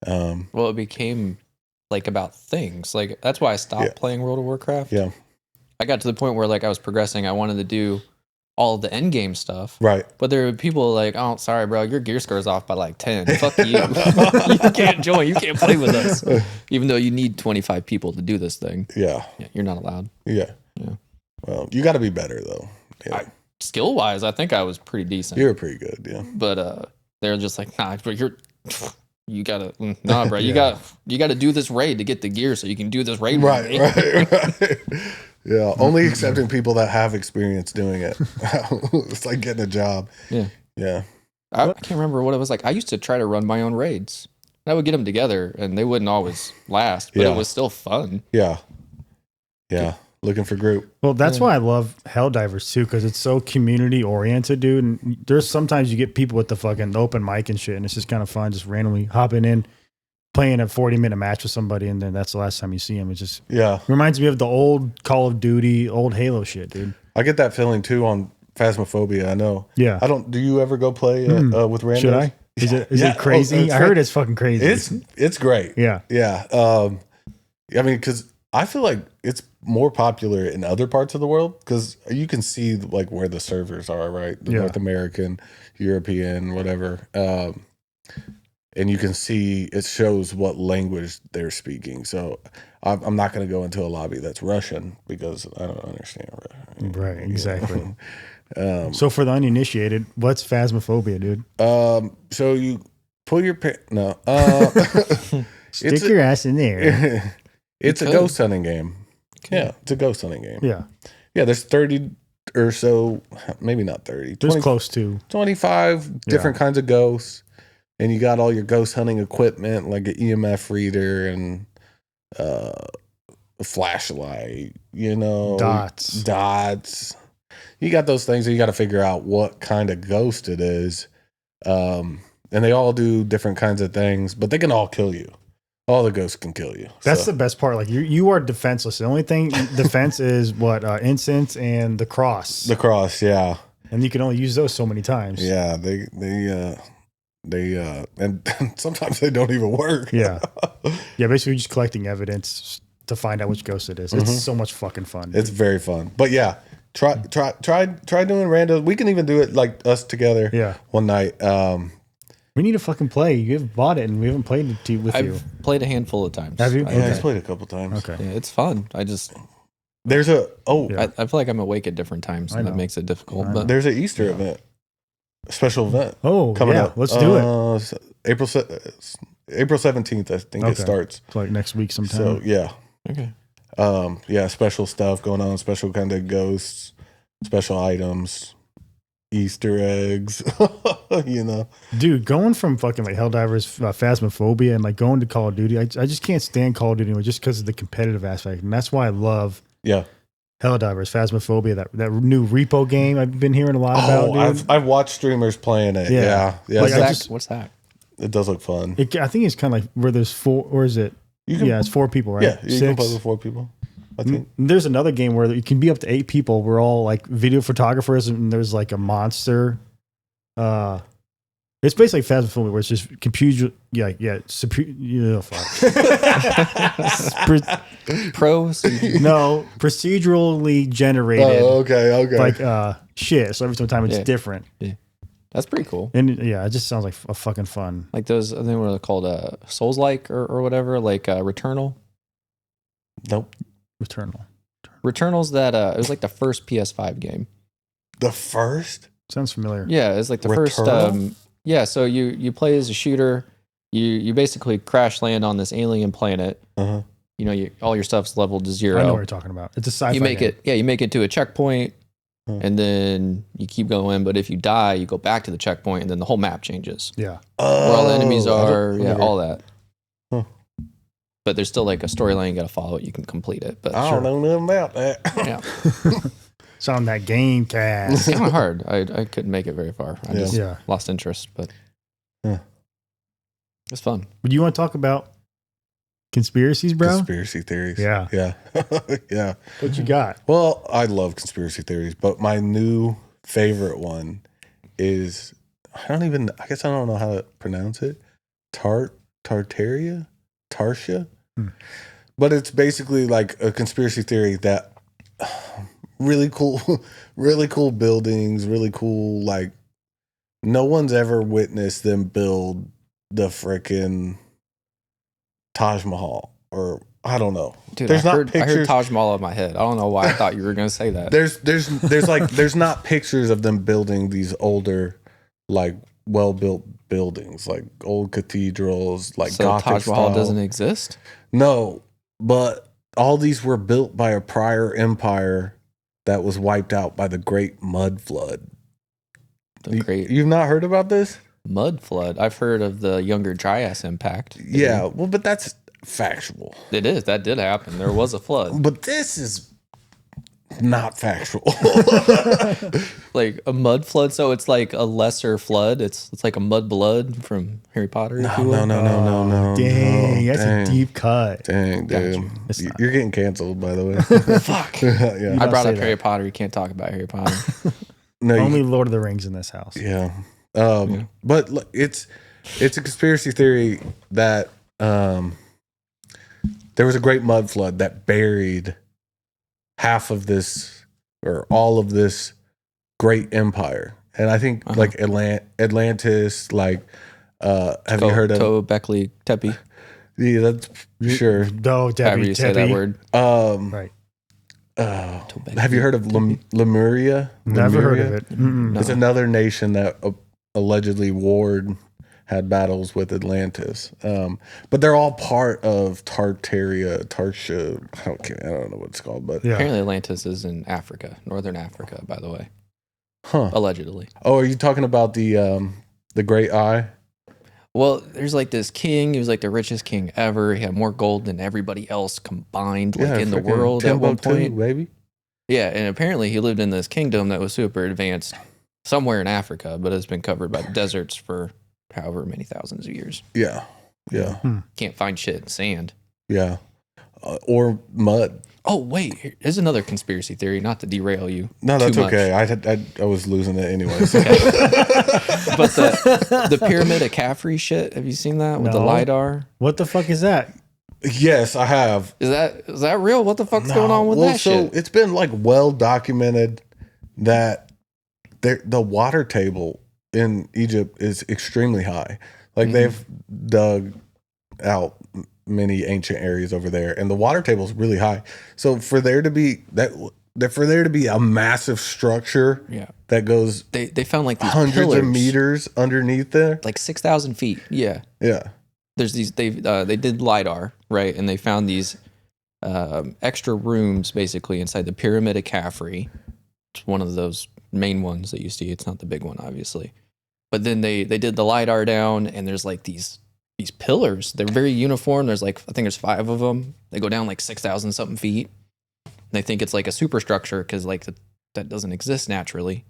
Well, it became about things. That's why I stopped Yeah. playing World of Warcraft. Yeah. I got to the point where I was progressing. I wanted to do all of the end game stuff. Right. But there were people oh, sorry, bro, your gear score's off by 10. Fuck you. You can't join. You can't play with us. Even though you need 25 people to do this thing. Yeah. Yeah, you're not allowed. Yeah. Yeah. Well, you got to be better though. Yeah. skill wise, I think I was pretty decent. You're pretty good, yeah. But they're just like, nah, but you gotta, nah, bro, you Yeah. gotta do this raid to get the gear so you can do this raid. with me." Right. Yeah, only accepting people that have experience doing it. It's like getting a job. Yeah. I can't remember what it was like. I used to try to run my own raids. I would get them together, and they wouldn't always last, but Yeah. it was still fun. Yeah. Looking for group. Well, that's why I love Helldivers too, because it's so community oriented, dude. And there's sometimes you get people with the fucking open mic and shit, and it's just kind of fun, just randomly hopping in, playing a 40-minute match with somebody, and then that's the last time you see them. It just reminds me of the old Call of Duty, old Halo shit, dude. I get that feeling too on Phasmophobia. I know. Yeah. Do you ever go play with randos? Should I? Is it crazy? I heard it's fucking crazy. It's great. Yeah. I mean, because I feel like it's more popular in other parts of the world because you can see like where the servers are, right? The North American, European, whatever. And you can see it shows what language they're speaking. So I'm not going to go into a lobby that's Russian because I don't understand Russian. Right, exactly. So for the uninitiated, what's Phasmophobia, dude? So you pull your no. Stick your ass in there. It's a ghost hunting game. Yeah, it's a ghost hunting game. Yeah. Yeah, there's 30 or so, maybe not 30. There's 20, close to 25 different kinds of ghosts. And you got all your ghost hunting equipment, like an EMF reader and a flashlight, dots. You got those things, and you got to figure out what kind of ghost it is. And they all do different kinds of things, but they can all kill you. All the ghosts can kill you. That's the best part. Like you are defenseless. The only thing defense is what incense and the cross. The cross, yeah. And you can only use those so many times. Yeah, they and sometimes they don't even work. Yeah. Yeah, basically just collecting evidence to find out which ghost it is. It's so much fucking fun. It's very fun. But yeah, try doing randos. We can even do it like us together. Yeah. One night. We need to fucking play. You've bought it and we haven't played it with you. I've played a handful of times. Have you? Yeah, Okay. I played a couple times. Okay. Yeah, it's fun. There's a I feel like I'm awake at different times, and that makes it difficult. But there's an Easter event, a special event. Oh, coming up. Let's do it. April 17th, I think it starts. It's like next week sometime. So yeah. Okay. Special stuff going on, special kind of ghosts, special items, Easter eggs, Dude, going from fucking like Helldivers, Phasmophobia, and like going to Call of Duty, I just can't stand Call of Duty anymore just because of the competitive aspect. And that's why I love Helldivers, Phasmophobia, that new repo game I've been hearing a lot about. Dude. I've watched streamers playing it. Yeah. Like, what's that? It does look fun. I think it's kind of like where there's four, or is it? It's 4 people, right? Yeah, you can play with 4 people. I think. There's another game where you can be up to 8 people. We're all like video photographers, and there's like a monster. It's basically Phasmophobia, where it's just computer. Procedurally generated. Oh, okay. Like shit. So every time it's different. Yeah, that's pretty cool. And it just sounds like a fucking fun. Like those, I think what they're called, Souls-like or whatever, like Returnal. Nope. Returnal's that it was like the first PS5 game. The first? Sounds familiar. Yeah, it's like the first. So you play as a shooter. You basically crash land on this alien planet. Uh-huh. All your stuff's leveled to 0. I know what you're talking about. It's a sci-fi. You make game. it. You make it to a checkpoint, and then you keep going. But if you die, you go back to the checkpoint, and then the whole map changes. Yeah. Where all the enemies are. All that. Huh. But there's still like a storyline you got to follow it. You can complete it. But I don't know nothing about that. Yeah. It's on that game cast. It's kind of hard. I couldn't make it very far. I just lost interest, but it's fun. Would you want to talk about conspiracies, bro? Conspiracy theories. Yeah. Yeah. What you got? Well, I love conspiracy theories, but my new favorite one is, I guess I don't know how to pronounce it. Tartaria? Tarsha? But it's basically like a conspiracy theory that really cool buildings, really cool, like no one's ever witnessed them build the frickin' Taj Mahal, or I don't know. Dude, There's I not heard pictures. Taj Mahal in my head. I don't know why I thought you were gonna say that. There's not pictures of them building these older, like well built buildings, like old cathedrals, like So Gothic Taj Mahal style. doesn't exist. No, but all these were built by a prior empire that was wiped out by the Great Mud Flood. The Great You've not heard about this? Mud Flood. I've heard of the Younger Dryas impact. Yeah, well, but that's factual. It is. That did happen. There was a flood. But this is not factual. Like a mud flood, so it's like a lesser flood. It's like a mud blood from Harry Potter. If you will. No. Dang, that's dang. a deep cut. Dang, Got dude. you. It's not. You're getting canceled, by the way. Fuck. Yeah. I don't brought say up that. Harry Potter. You can't talk about Harry Potter. No, Only Lord of the Rings in this house. yeah. Yeah. But look, it's a conspiracy theory that there was a great mud flood that buried half of this or all of this great empire. And I think like Atlantis, like have you heard of Beckley Tepe? Yeah, that's sure. No, However Debbie, you say that word. Right. Have you heard of Lemuria? Never heard of Lemuria? it. Mm-mm. No. It's another nation that allegedly had battles with Atlantis. But they're all part of Tarsha. I don't know what it's called, but Yeah. Apparently Atlantis is in Africa, northern Africa, by the way. huh. Allegedly. Oh, are you talking about the Great Eye? Well, there's like this king. He was like the richest king ever. He had more gold than everybody else combined, like in the freaking world at one Timbuktu, point. baby. Yeah, and apparently he lived in this kingdom that was super advanced somewhere in Africa, but has been covered by deserts for however many thousands of years. Yeah. Can't find shit in sand. Yeah. Or mud. Oh, wait. Here's another conspiracy theory, not to derail you. No, that's too much. okay. I was losing it anyways. But the Pyramid of Khafre shit, have you seen that with the No. LiDAR? What the fuck is that? Yes, I have. Is that real? What the fuck's going on with that shit? It's been like well documented that the water table in Egypt is extremely high. Like they've dug out many ancient areas over there, and the water table is really high. So for there to be a massive structure Yeah. that goes They found like these hundreds pillars, of meters underneath there. like 6,000 feet. Yeah. Yeah. There's these, they did LiDAR, right? And they found these extra rooms basically inside the Pyramid of Khafre. It's one of those main ones that you see. It's not the big one, obviously. But then they did the LiDAR down, and there's like these pillars. They're very uniform. There's like, I think there's 5 of them. They go down like 6,000 something feet. They think it's like a superstructure because like that doesn't exist naturally.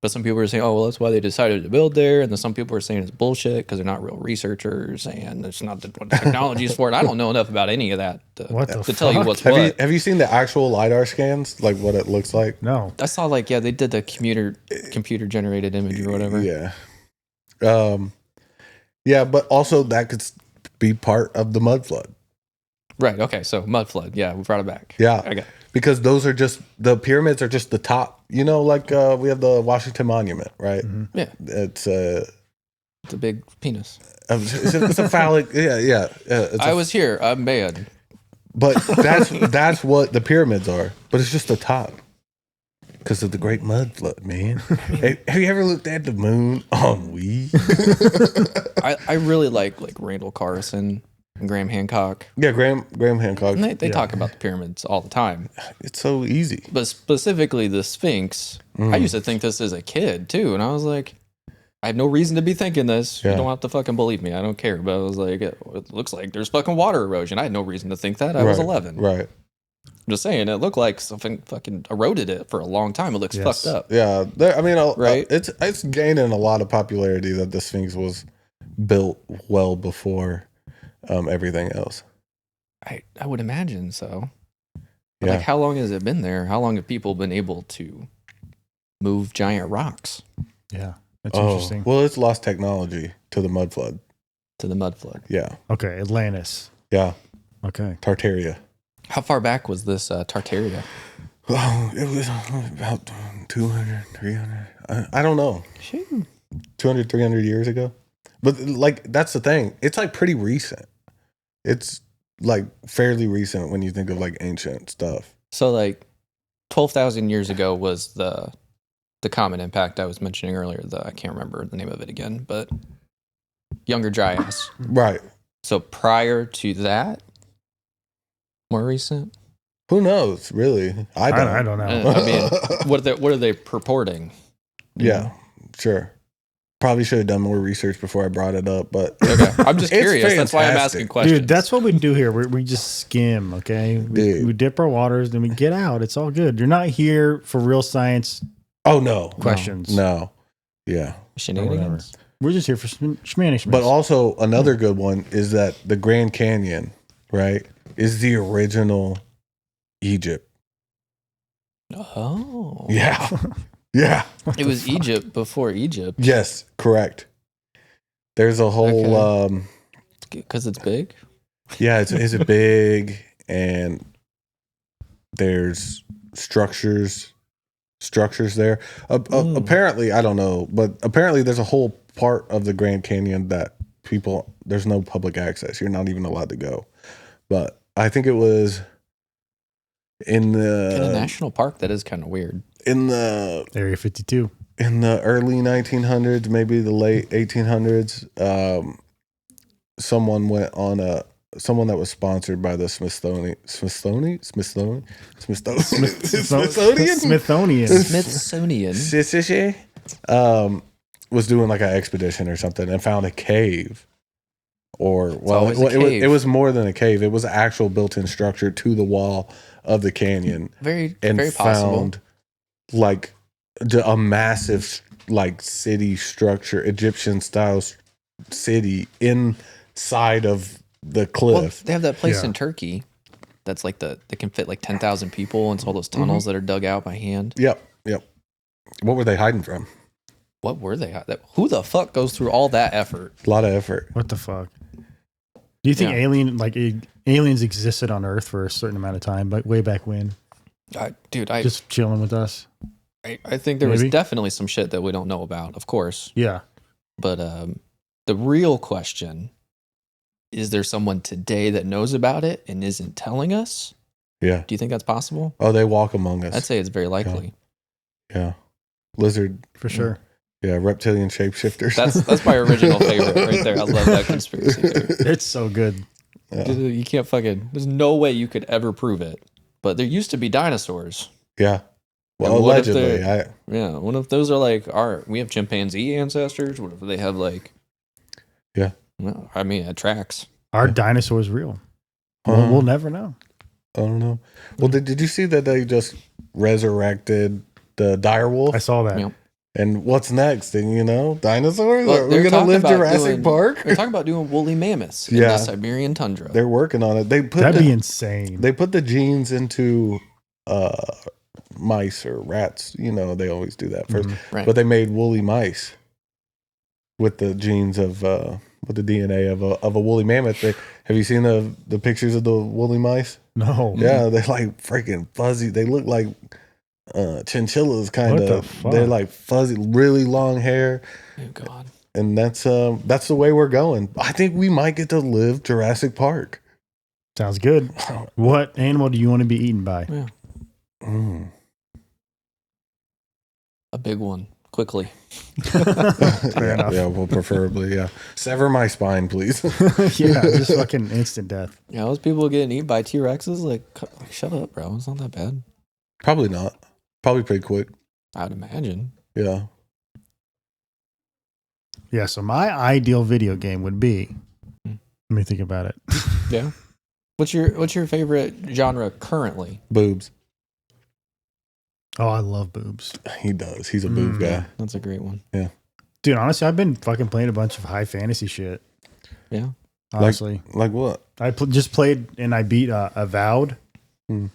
But some people are saying, oh, well, that's why they decided to build there. And then some people are saying it's bullshit because they're not real researchers and it's not what the technology is for it. I don't know enough about any of that to tell you what's what. Have you seen the actual LiDAR scans? Like what it looks like? No. I saw like, yeah, they did the computer generated image or whatever. Yeah. Yeah, but also that could be part of the mud flood. Right. Okay. So mud flood. Yeah, we brought it back. Yeah. Okay. Because those are just the pyramids are just the top. You know, like we have the Washington Monument, right? Mm-hmm. Yeah. It's It's a big penis. it's a phallic. Yeah. I was here. I'm bad. But that's what the pyramids are. But it's just the top because of the Great Mud Flood, man. Have you ever looked at the moon on Wii? I really like Randall Carlson and Graham Hancock. Yeah, Graham Hancock. And they talk about the pyramids all the time. It's so easy. But specifically the Sphinx, I used to think this as a kid too. And I was like, I have no reason to be thinking this. Yeah. You don't have to fucking believe me. I don't care. But I was like, it looks like there's fucking water erosion. I had no reason to think that. I was 11. Right. I'm just saying, it looked like something fucking eroded it for a long time. It looks fucked up. Yeah. I mean, Right? It's gaining a lot of popularity that the Sphinx was built well before everything else. I would imagine so. But Yeah. like, how long has it been there? How long have people been able to move giant rocks Yeah. That's interesting. Well, it's lost technology to the mud flood. to the mud flood? Yeah. Okay. Atlantis. Yeah. Okay. Tartaria. How far back was this Tartaria? Oh, it was about 200, 300. I don't know. Shoot. 200, 300 years ago. But like, that's the thing. It's like pretty recent. It's like fairly recent when you think of like ancient stuff. So like 12,000 years ago was the common impact I was mentioning earlier. I can't remember the name of it again, but Younger Dryas. Right. So prior to that, more recent. Who knows? Really, I don't know. I mean, what are they purporting? Yeah, sure. Probably should have done more research before I brought it up, but Okay, I'm just it's curious. That's why I'm asking fantastic. questions. Dude, that's what we do here. We just skim, okay? We dip our waters, then we get out. It's all good. You're not here for real science Oh no, questions. no, yeah. Shenanigans. We're just here for schmanishments. But also another good one is that the Grand Canyon, right, is the original Egypt. Oh, Yeah, yeah. it was Egypt before Egypt. Yes, correct. There's a whole Because it's big. yeah, it's a big, and there's structures there. Apparently, I don't know, but apparently there's a whole part of the Grand Canyon that there's no public access. You're not even allowed to go. But I think it was in a national park. That is kind of weird. In the Area 52. In the early 1900s, maybe the late 1800s, someone that was sponsored by the Smithsonian was doing like an expedition or something and found a cave. It was more than a cave. It was an actual built-in structure to the wall of the canyon. Very found possible. Like a massive like city structure, Egyptian style city inside of the cliff. Well, they have that place in Turkey that's like that can fit like 10,000 people into all those tunnels that are dug out by hand. Yep. What were they hiding from? What were they? Who the fuck goes through all that effort? A lot of effort. What the fuck? Do you think aliens existed on Earth for a certain amount of time, but way back when? Just chilling with us. I think there was definitely some shit that we don't know about, of course. Yeah. But the real question is there someone today that knows about it and isn't telling us? Yeah. Do you think that's possible? Oh, they walk among us. I'd say it's very likely. Yeah. Lizard. For sure. Yeah, reptilian shapeshifters. That's my original favorite right there. I love that conspiracy theory. It's so good. Yeah. You can't there's no way you could ever prove it. But there used to be dinosaurs. Yeah. Well, allegedly. What if those are like we have chimpanzee ancestors? What if they have like... Yeah. Well, I mean, it tracks. Are dinosaurs real? We'll never know. I don't know. Well, did you see that they just resurrected the direwolf? I saw that. Yeah. And what's next? And dinosaurs? Well, Are we going to live Jurassic Park? They're talking about doing woolly mammoths in the Siberian tundra. They're working on it. That'd be insane. They put the genes into mice or rats. They always do that first. Right. But they made woolly mice with the genes of with the DNA of a woolly mammoth. Have you seen the pictures of the woolly mice? No. Yeah, they're like freaking fuzzy. They look like chinchillas, kind of. They're like fuzzy, really long hair. Oh God! And that's the way we're going. I think we might get to live Jurassic Park. Sounds good. What animal do you want to be eaten by? Yeah. A big one, quickly. Fair enough. Yeah, well, preferably, yeah. Sever my spine, please. Yeah, just fucking instant death. Yeah, those people getting eaten by T-Rexes, like, shut up, bro. It's not that bad. Probably not. Probably pretty quick. I'd imagine. Yeah. Yeah, so my ideal video game would be. Let me think about it. Yeah. What's your favorite genre currently? Boobs. Oh, I love boobs. He does. He's a boob guy. That's a great one. Yeah. Dude, honestly, I've been fucking playing a bunch of high fantasy shit. Yeah. Honestly. Like what? I just played and I beat Avowed. I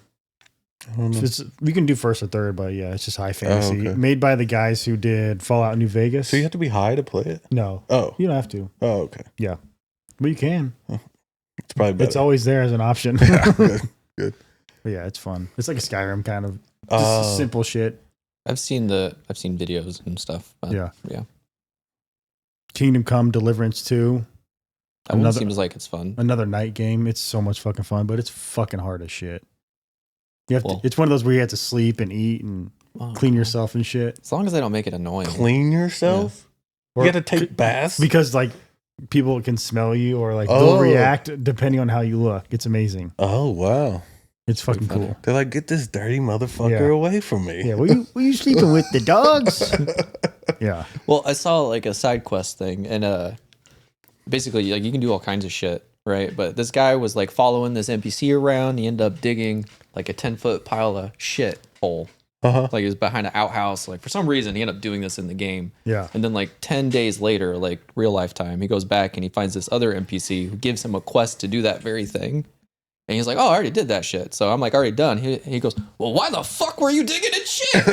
don't know. We can do first or third, but yeah, it's just high fantasy. okay. Made by the guys who did Fallout New Vegas. So you have to be high to play it? No. Oh. You don't have to. Oh, okay. Yeah. But you can. It's probably better. It's always there as an option. Yeah, good. But yeah, it's fun. It's like a Skyrim kind of just simple shit. I've seen videos and stuff. But Yeah. Yeah. Kingdom Come Deliverance 2. That one seems like it's fun. Another night game. It's so much fucking fun, but it's fucking hard as shit. You have Well- to, it's one of those where you have to sleep and eat and clean yourself and shit. As long as they don't make it annoying. Clean yourself? Or You got to take baths? because like people can smell you or like Oh. they'll react depending on how you look. It's amazing. Oh, wow. It's fucking funny. cool. They're like, get this dirty motherfucker Yeah. away from me. Yeah, were you sleeping with the dogs? Yeah. Well, I saw like a side quest thing, and basically, like you can do all kinds of shit, right? But this guy was like following this NPC around. He ended up digging like a 10-foot pile of shit hole. Uh-huh. Like it was behind an outhouse. Like for some reason, he ended up doing this in the game. Yeah. And then like 10 days later, like real life time, he goes back and he finds this other NPC who gives him a quest to do that very thing. And he's like, oh, I already did that shit. So I'm like, already done. He goes, well, why the fuck were you digging in shit?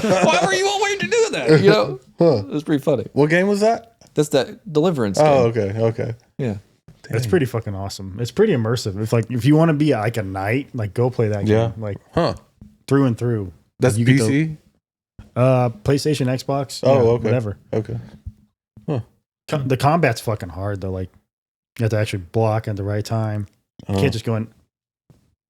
Why were you all waiting to do that? You know? Huh. It was pretty funny. What game was that? That's that Deliverance Oh, game. okay. Yeah. It's pretty fucking awesome. It's pretty immersive. If you want to be like a knight, like go play that game. Yeah. Like Huh. through and through. That's You get PC? PlayStation, Xbox. Oh, yeah, okay. Whatever. Okay. The combat's fucking hard though. Like you have to actually block at the right time. You Oh, can't just go in.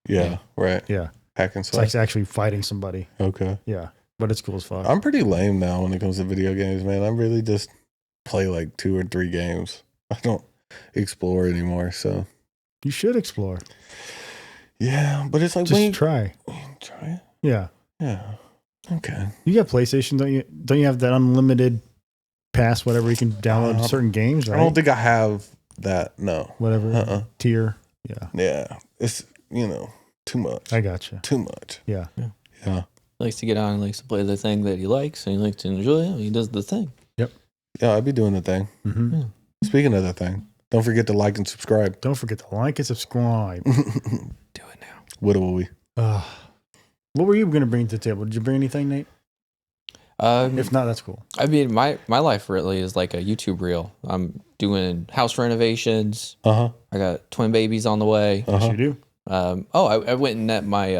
yeah, right. Yeah. Hack and It's slash. like actually fighting somebody. Okay. Yeah. But it's cool as fuck. I'm pretty lame now when it comes to video games, man. I really just play like 2 or 3 games. I don't explore anymore, so. You should explore. Yeah, but it's like, Just when you try. try it. Yeah. Yeah. Okay. You got PlayStation, don't you? Don't you have that unlimited pass, whatever you can download certain games, right? I don't think I have that. No. Whatever tier. Yeah. Yeah. It's, too much. I got you. Too much. Yeah. Yeah. He likes to get on and likes to play the thing that he likes and he likes to enjoy it. And he does the thing. Yeah, I'd be doing the thing. Mm-hmm. Speaking of the thing, don't forget to like and subscribe. Don't forget to like and subscribe. Do it now. What will we? What were you going to bring to the table? Did you bring anything, Nate? If not, that's cool. I mean, my life really is like a YouTube reel. I'm doing house renovations. Uh-huh. I got twin babies on the way. Yes, Uh-huh. you do. I went and met my,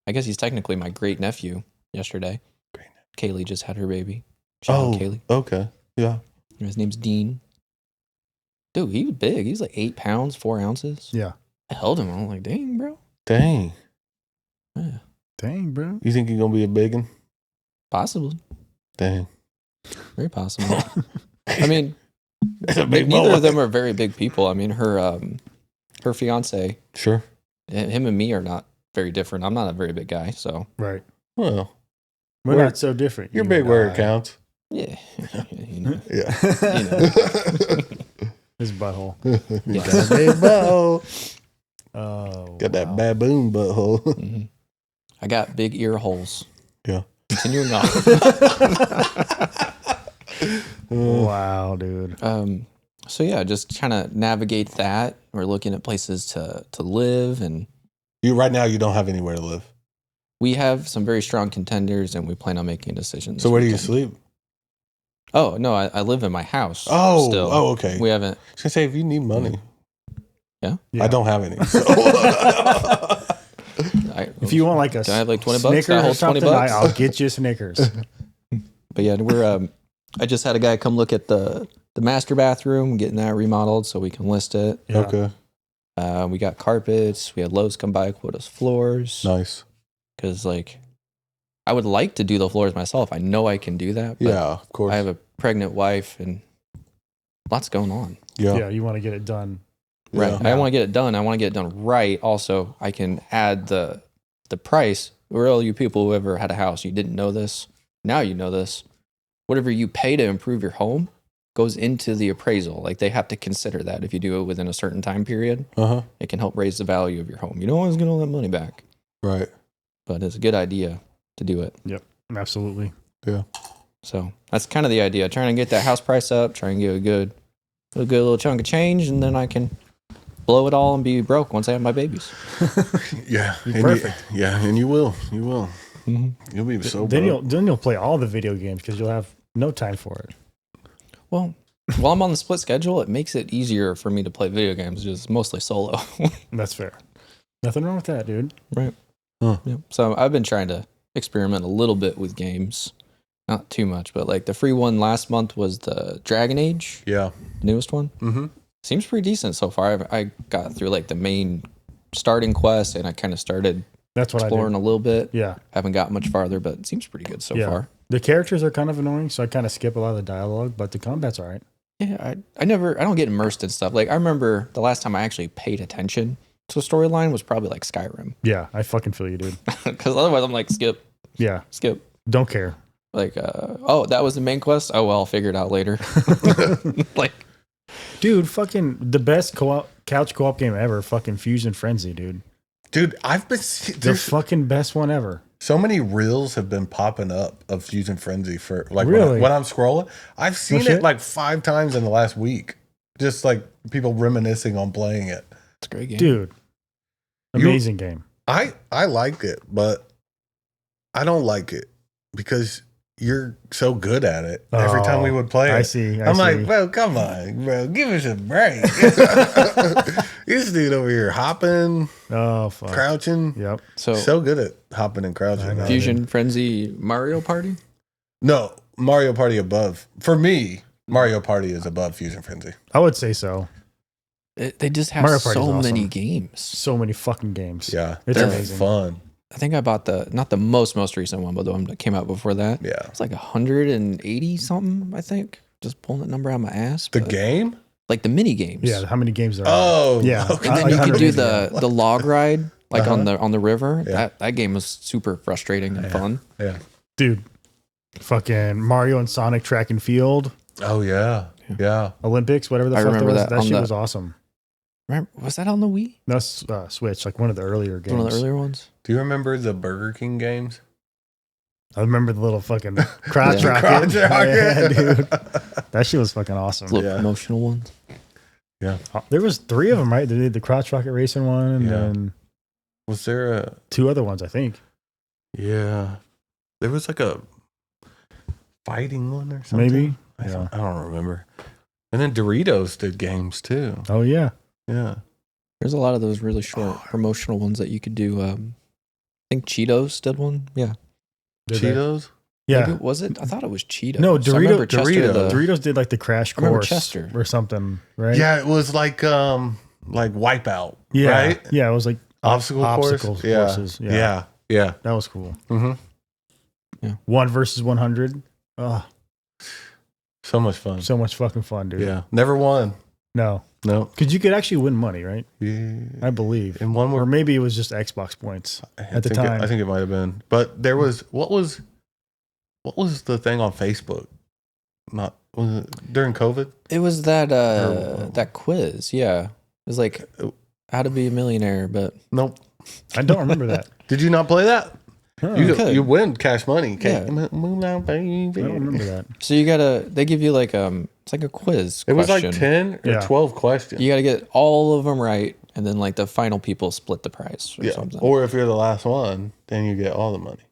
I guess he's technically my great nephew yesterday. Great. Kaylee just had her baby. Shout out Kaylee. Okay. Yeah. His name's Dean. Dude, he was big. He was like 8 pounds, 4 ounces. Yeah. I held him. I'm like, dang, bro. Dang. Yeah, Dang, bro. You think you're going to be a big one? possibly. Dang. Very possible. I mean, That's a big neither boy. of them are very big people. I mean, her fiance, Sure. him and me are not very different. I'm not a very big guy, so Right. Well, We're We're- not so different. you're you big and where I. it counts. yeah. You know. Yeah. His butthole. You got a big butthole. Oh. Got that wow. baboon butthole. Mhm. I got big ear holes. Yeah. Continuing on. Wow, dude. So yeah, just trying to navigate that. We're looking at places to live, and Right now, you don't have anywhere to live. we have some very strong contenders, and we plan on making decisions. So where do you weekend. sleep? Oh no, I live in my house. Oh, still. okay. We haven't. I was gonna say if you need money, Yeah. I don't have any. So. If you want like a Do I have like 20 bucks? Snickers Can I or hold 20 something, bucks? I'll get you Snickers. But yeah, we're. I just had a guy come look at the master bathroom, getting that remodeled so we can list it. Yeah. Okay. We got carpets. We had Lowe's come by, quote us floors. Nice. Because like, I would like to do the floors myself. I know I can do that. But Yeah, of course. I have a pregnant wife and lots going on. yeah. Yeah, you want to get it done. Right. Yeah. I want to get it done. I want to get it done right. Also, I can add the price. For all you people who ever had a house, you didn't know this. Now you know this. Whatever you pay to improve your home goes into the appraisal. Like they have to consider that if you do it within a certain time period, Uh-huh. it can help raise the value of your home. You don't always get all that money back, Right. but it's a good idea to do it. Absolutely. So that's kind of the idea. Trying to get that house price up, try and get a good little chunk of change, and then I can blow it all and be broke once I have my babies. Yeah. Be And perfect. and you will. You will. Mm-hmm. You'll be so Then broke. you'll play all the video games because you'll have no time for it. Well, while I'm on the split schedule, it makes it easier for me to play video games, just mostly solo. That's fair. Nothing wrong with that, dude. Right. Huh. Yeah. So I've been trying to experiment a little bit with games. Not too much, but like the free one last month was the Dragon Age, Yeah. newest one. Mm-hmm. Seems pretty decent so far. I got through like the main starting quest, and I kind of started That's what exploring I a little bit. Yeah. Haven't got much farther, but it seems pretty good so far. The characters are kind of annoying, so I kind of skip a lot of the dialogue, but the combat's all right. Yeah, I don't get immersed in stuff. Like I remember the last time I actually paid attention to a storyline was probably like Skyrim. Yeah, I fucking feel you, dude. Because otherwise I'm like, skip. Don't care. Like, oh, that was the main quest? Oh, well, I'll figure it out later. Like, dude, fucking the best couch co-op game ever, fucking Fusion Frenzy, dude. Dude, I've been the fucking best one ever. So many reels have been popping up of Fusion Frenzy for like really? when I'm scrolling. I've seen it like 5 times in the last week. Just like people reminiscing on playing it. It's a great game. Dude. Amazing game. I like it, but I don't like it because you're so good at it. Every time we would play it. I see. I'm like, bro, come on, bro. Give us a break. This dude over here hopping, crouching. Yep. So good at hopping and crouching. Fusion Frenzy Mario Party? No, Mario Party above. For me, Mario Party is above Fusion Frenzy. I would say so. They just have so many games. So many fucking games. Yeah. It's they're amazing. Fun. I think I bought not the most recent one, but the one that came out before that. Yeah. It's like 180 something, I think. Just pulling that number out of my ass. The game? Like the mini games. Yeah, how many games there are. Oh, yeah. Okay. And then you could do the log ride, like on the river. Yeah. That game was super frustrating and fun. Yeah. Dude, fucking Mario and Sonic track and field. Oh, yeah. Yeah. Olympics, whatever the fuck remember that was. that That shit was awesome. Remember, was that on the Wii? That's Switch, like one of the earlier games. One of the earlier ones? Do you remember the Burger King games? I remember the little fucking crotch rocket. Crotch rocket. Yeah, dude. That shit was fucking awesome. Little promotional ones. Yeah. There was 3 of them, right? They did the crotch rocket racing one, and then was there 2 other ones, I think. Yeah. There was like a fighting one or something. Maybe. I don't remember. And then Doritos did games too. Oh, yeah. Yeah. There's a lot of those really short promotional ones that you could do. I think Cheetos did one. Yeah. Cheetos? Yeah. Maybe, was it? I thought it was Cheetos. No, Doritos did like the crash course or something, right? Yeah, it was like Wipeout. Yeah. Right? Yeah, it was like obstacle courses. Yeah. Yeah. That was cool. Mm-hmm. Yeah. 1 versus 100. Oh, so much fun. so much fucking fun, dude. Yeah. Never won. No. Because you could actually win money, right? Yeah. I believe. And one more. Or maybe it was just Xbox points at the time. I think it might have been. But there was what was the thing on Facebook? Was it during COVID? It was that that quiz. Yeah. It was like how to be a millionaire, but nope. I don't remember that. Did you not play that? You win cash money. Yeah. Move out, baby. I don't remember that. So they give you like it's like a quiz. It was like 10 or 12 questions. You got to get all of them right, and then like the final people split the prize or something. Or if you're the last one, then you get all the money.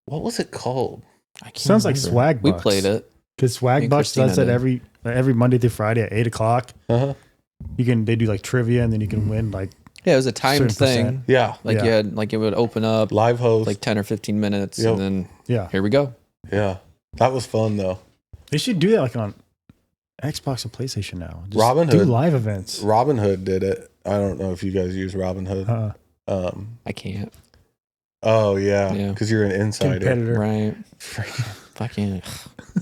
What was it called? Sounds like Swag Bucks. We played it because Swag Bucks does it every Monday through Friday at 8:00. They do like trivia, and then you can win like. Yeah, it was a timed thing. Yeah. You had it would open up live host like 10 or 15 minutes and then here we go. Yeah. That was fun though. They should do that like on Xbox and PlayStation now. Just Robinhood do live events. Robinhood did it. I don't know if you guys use Robinhood. I can't. Oh yeah. Because you're an insider. Competitor. Right. Fucking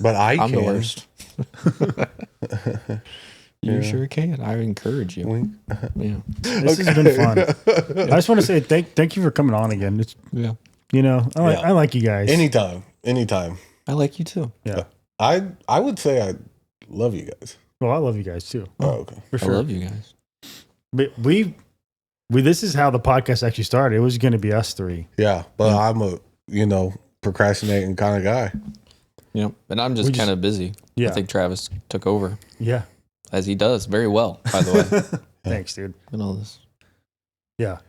But I'm the worst. You sure can. I encourage you. Yeah. This has been fun. I just want to say thank you for coming on again. I like you guys. Anytime. I like you too. Yeah. I would say I love you guys. Well, I love you guys too. Oh, okay. For sure. I love you guys. But we this is how the podcast actually started. It was going to be us 3. Yeah, but I'm a procrastinating kind of guy. Yep. And I'm just kind of busy. Yeah. I think Travis took over. Yeah. As he does very well, by the way. Thanks, dude. And all this. Yeah.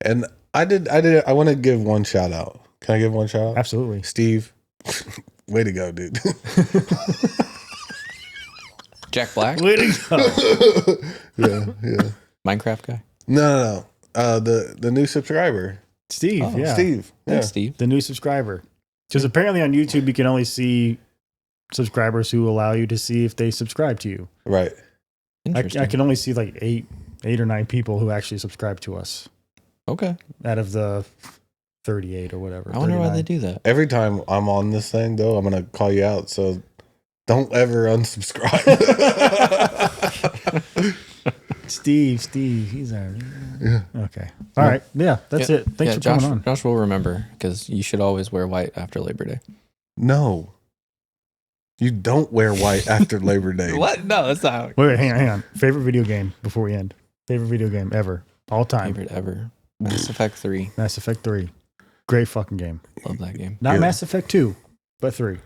And I want to give one shout out. Can I give one shout out? Absolutely. Steve. Way to go, dude. Jack Black? Way to go. Yeah. Minecraft guy? No. The new subscriber. Steve, yeah. Steve. Thanks, Steve. The new subscriber. Because apparently on YouTube, you can only see subscribers who allow you to see if they subscribe to you. Right. Interesting. I can only see like eight or nine people who actually subscribe to us Okay. out of the 38 or whatever. I wonder why 39. they do that. Every time I'm on this thing, though, I'm gonna call you out. So don't ever unsubscribe. Steve, he's our. Yeah. Okay. All right. Yeah, that's it. Thanks for Josh, coming on. Josh will remember because you should always wear white after Labor Day. No, you don't wear white after Labor Day. What? No, that's not how it Wait, hang on. Favorite video game before we end. Favorite video game ever, all time. favorite ever. Mass Effect 3. Mass Effect 3. Great fucking game. Love that game. Not Yeah. Mass Effect 2, but 3.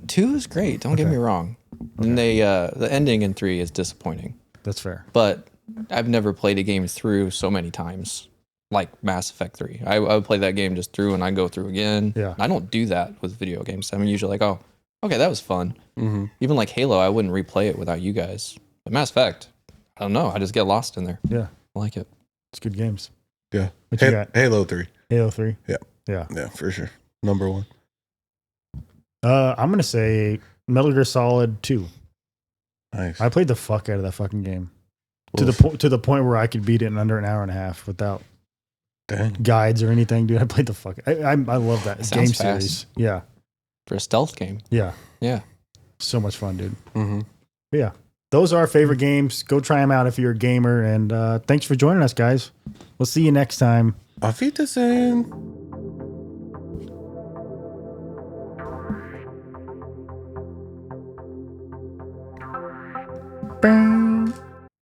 2 is great. Don't get Okay. me wrong. Okay. And the ending in 3 is disappointing. That's fair. But I've never played a game through so many times like Mass Effect 3. I would play that game just through and I go through again. Yeah. I don't do that with video games. I'm usually like, oh, okay, that was fun. Mm-hmm. Even like Halo, I wouldn't replay it without you guys. But Mass Effect, I don't know. I just get lost in there. Yeah. I like it. It's good games. Yeah. What you got? Halo 3. Halo 3. Yeah. Yeah. Yeah, for sure. Number one. I'm gonna say Metal Gear Solid 2. Nice. I played the fuck out of that fucking game Oof. to the point where I could beat it in under an hour and a half without Dang. guides or anything, dude. I played the fuck. I love that Sounds game fast. series. Yeah, For a stealth game. yeah, Yeah. so much fun, dude. Mm-hmm. But yeah, those are our favorite games. Go try them out if you're a gamer. And thanks for joining us, guys. We'll see you next time. Auf Wiedersehen. Bang.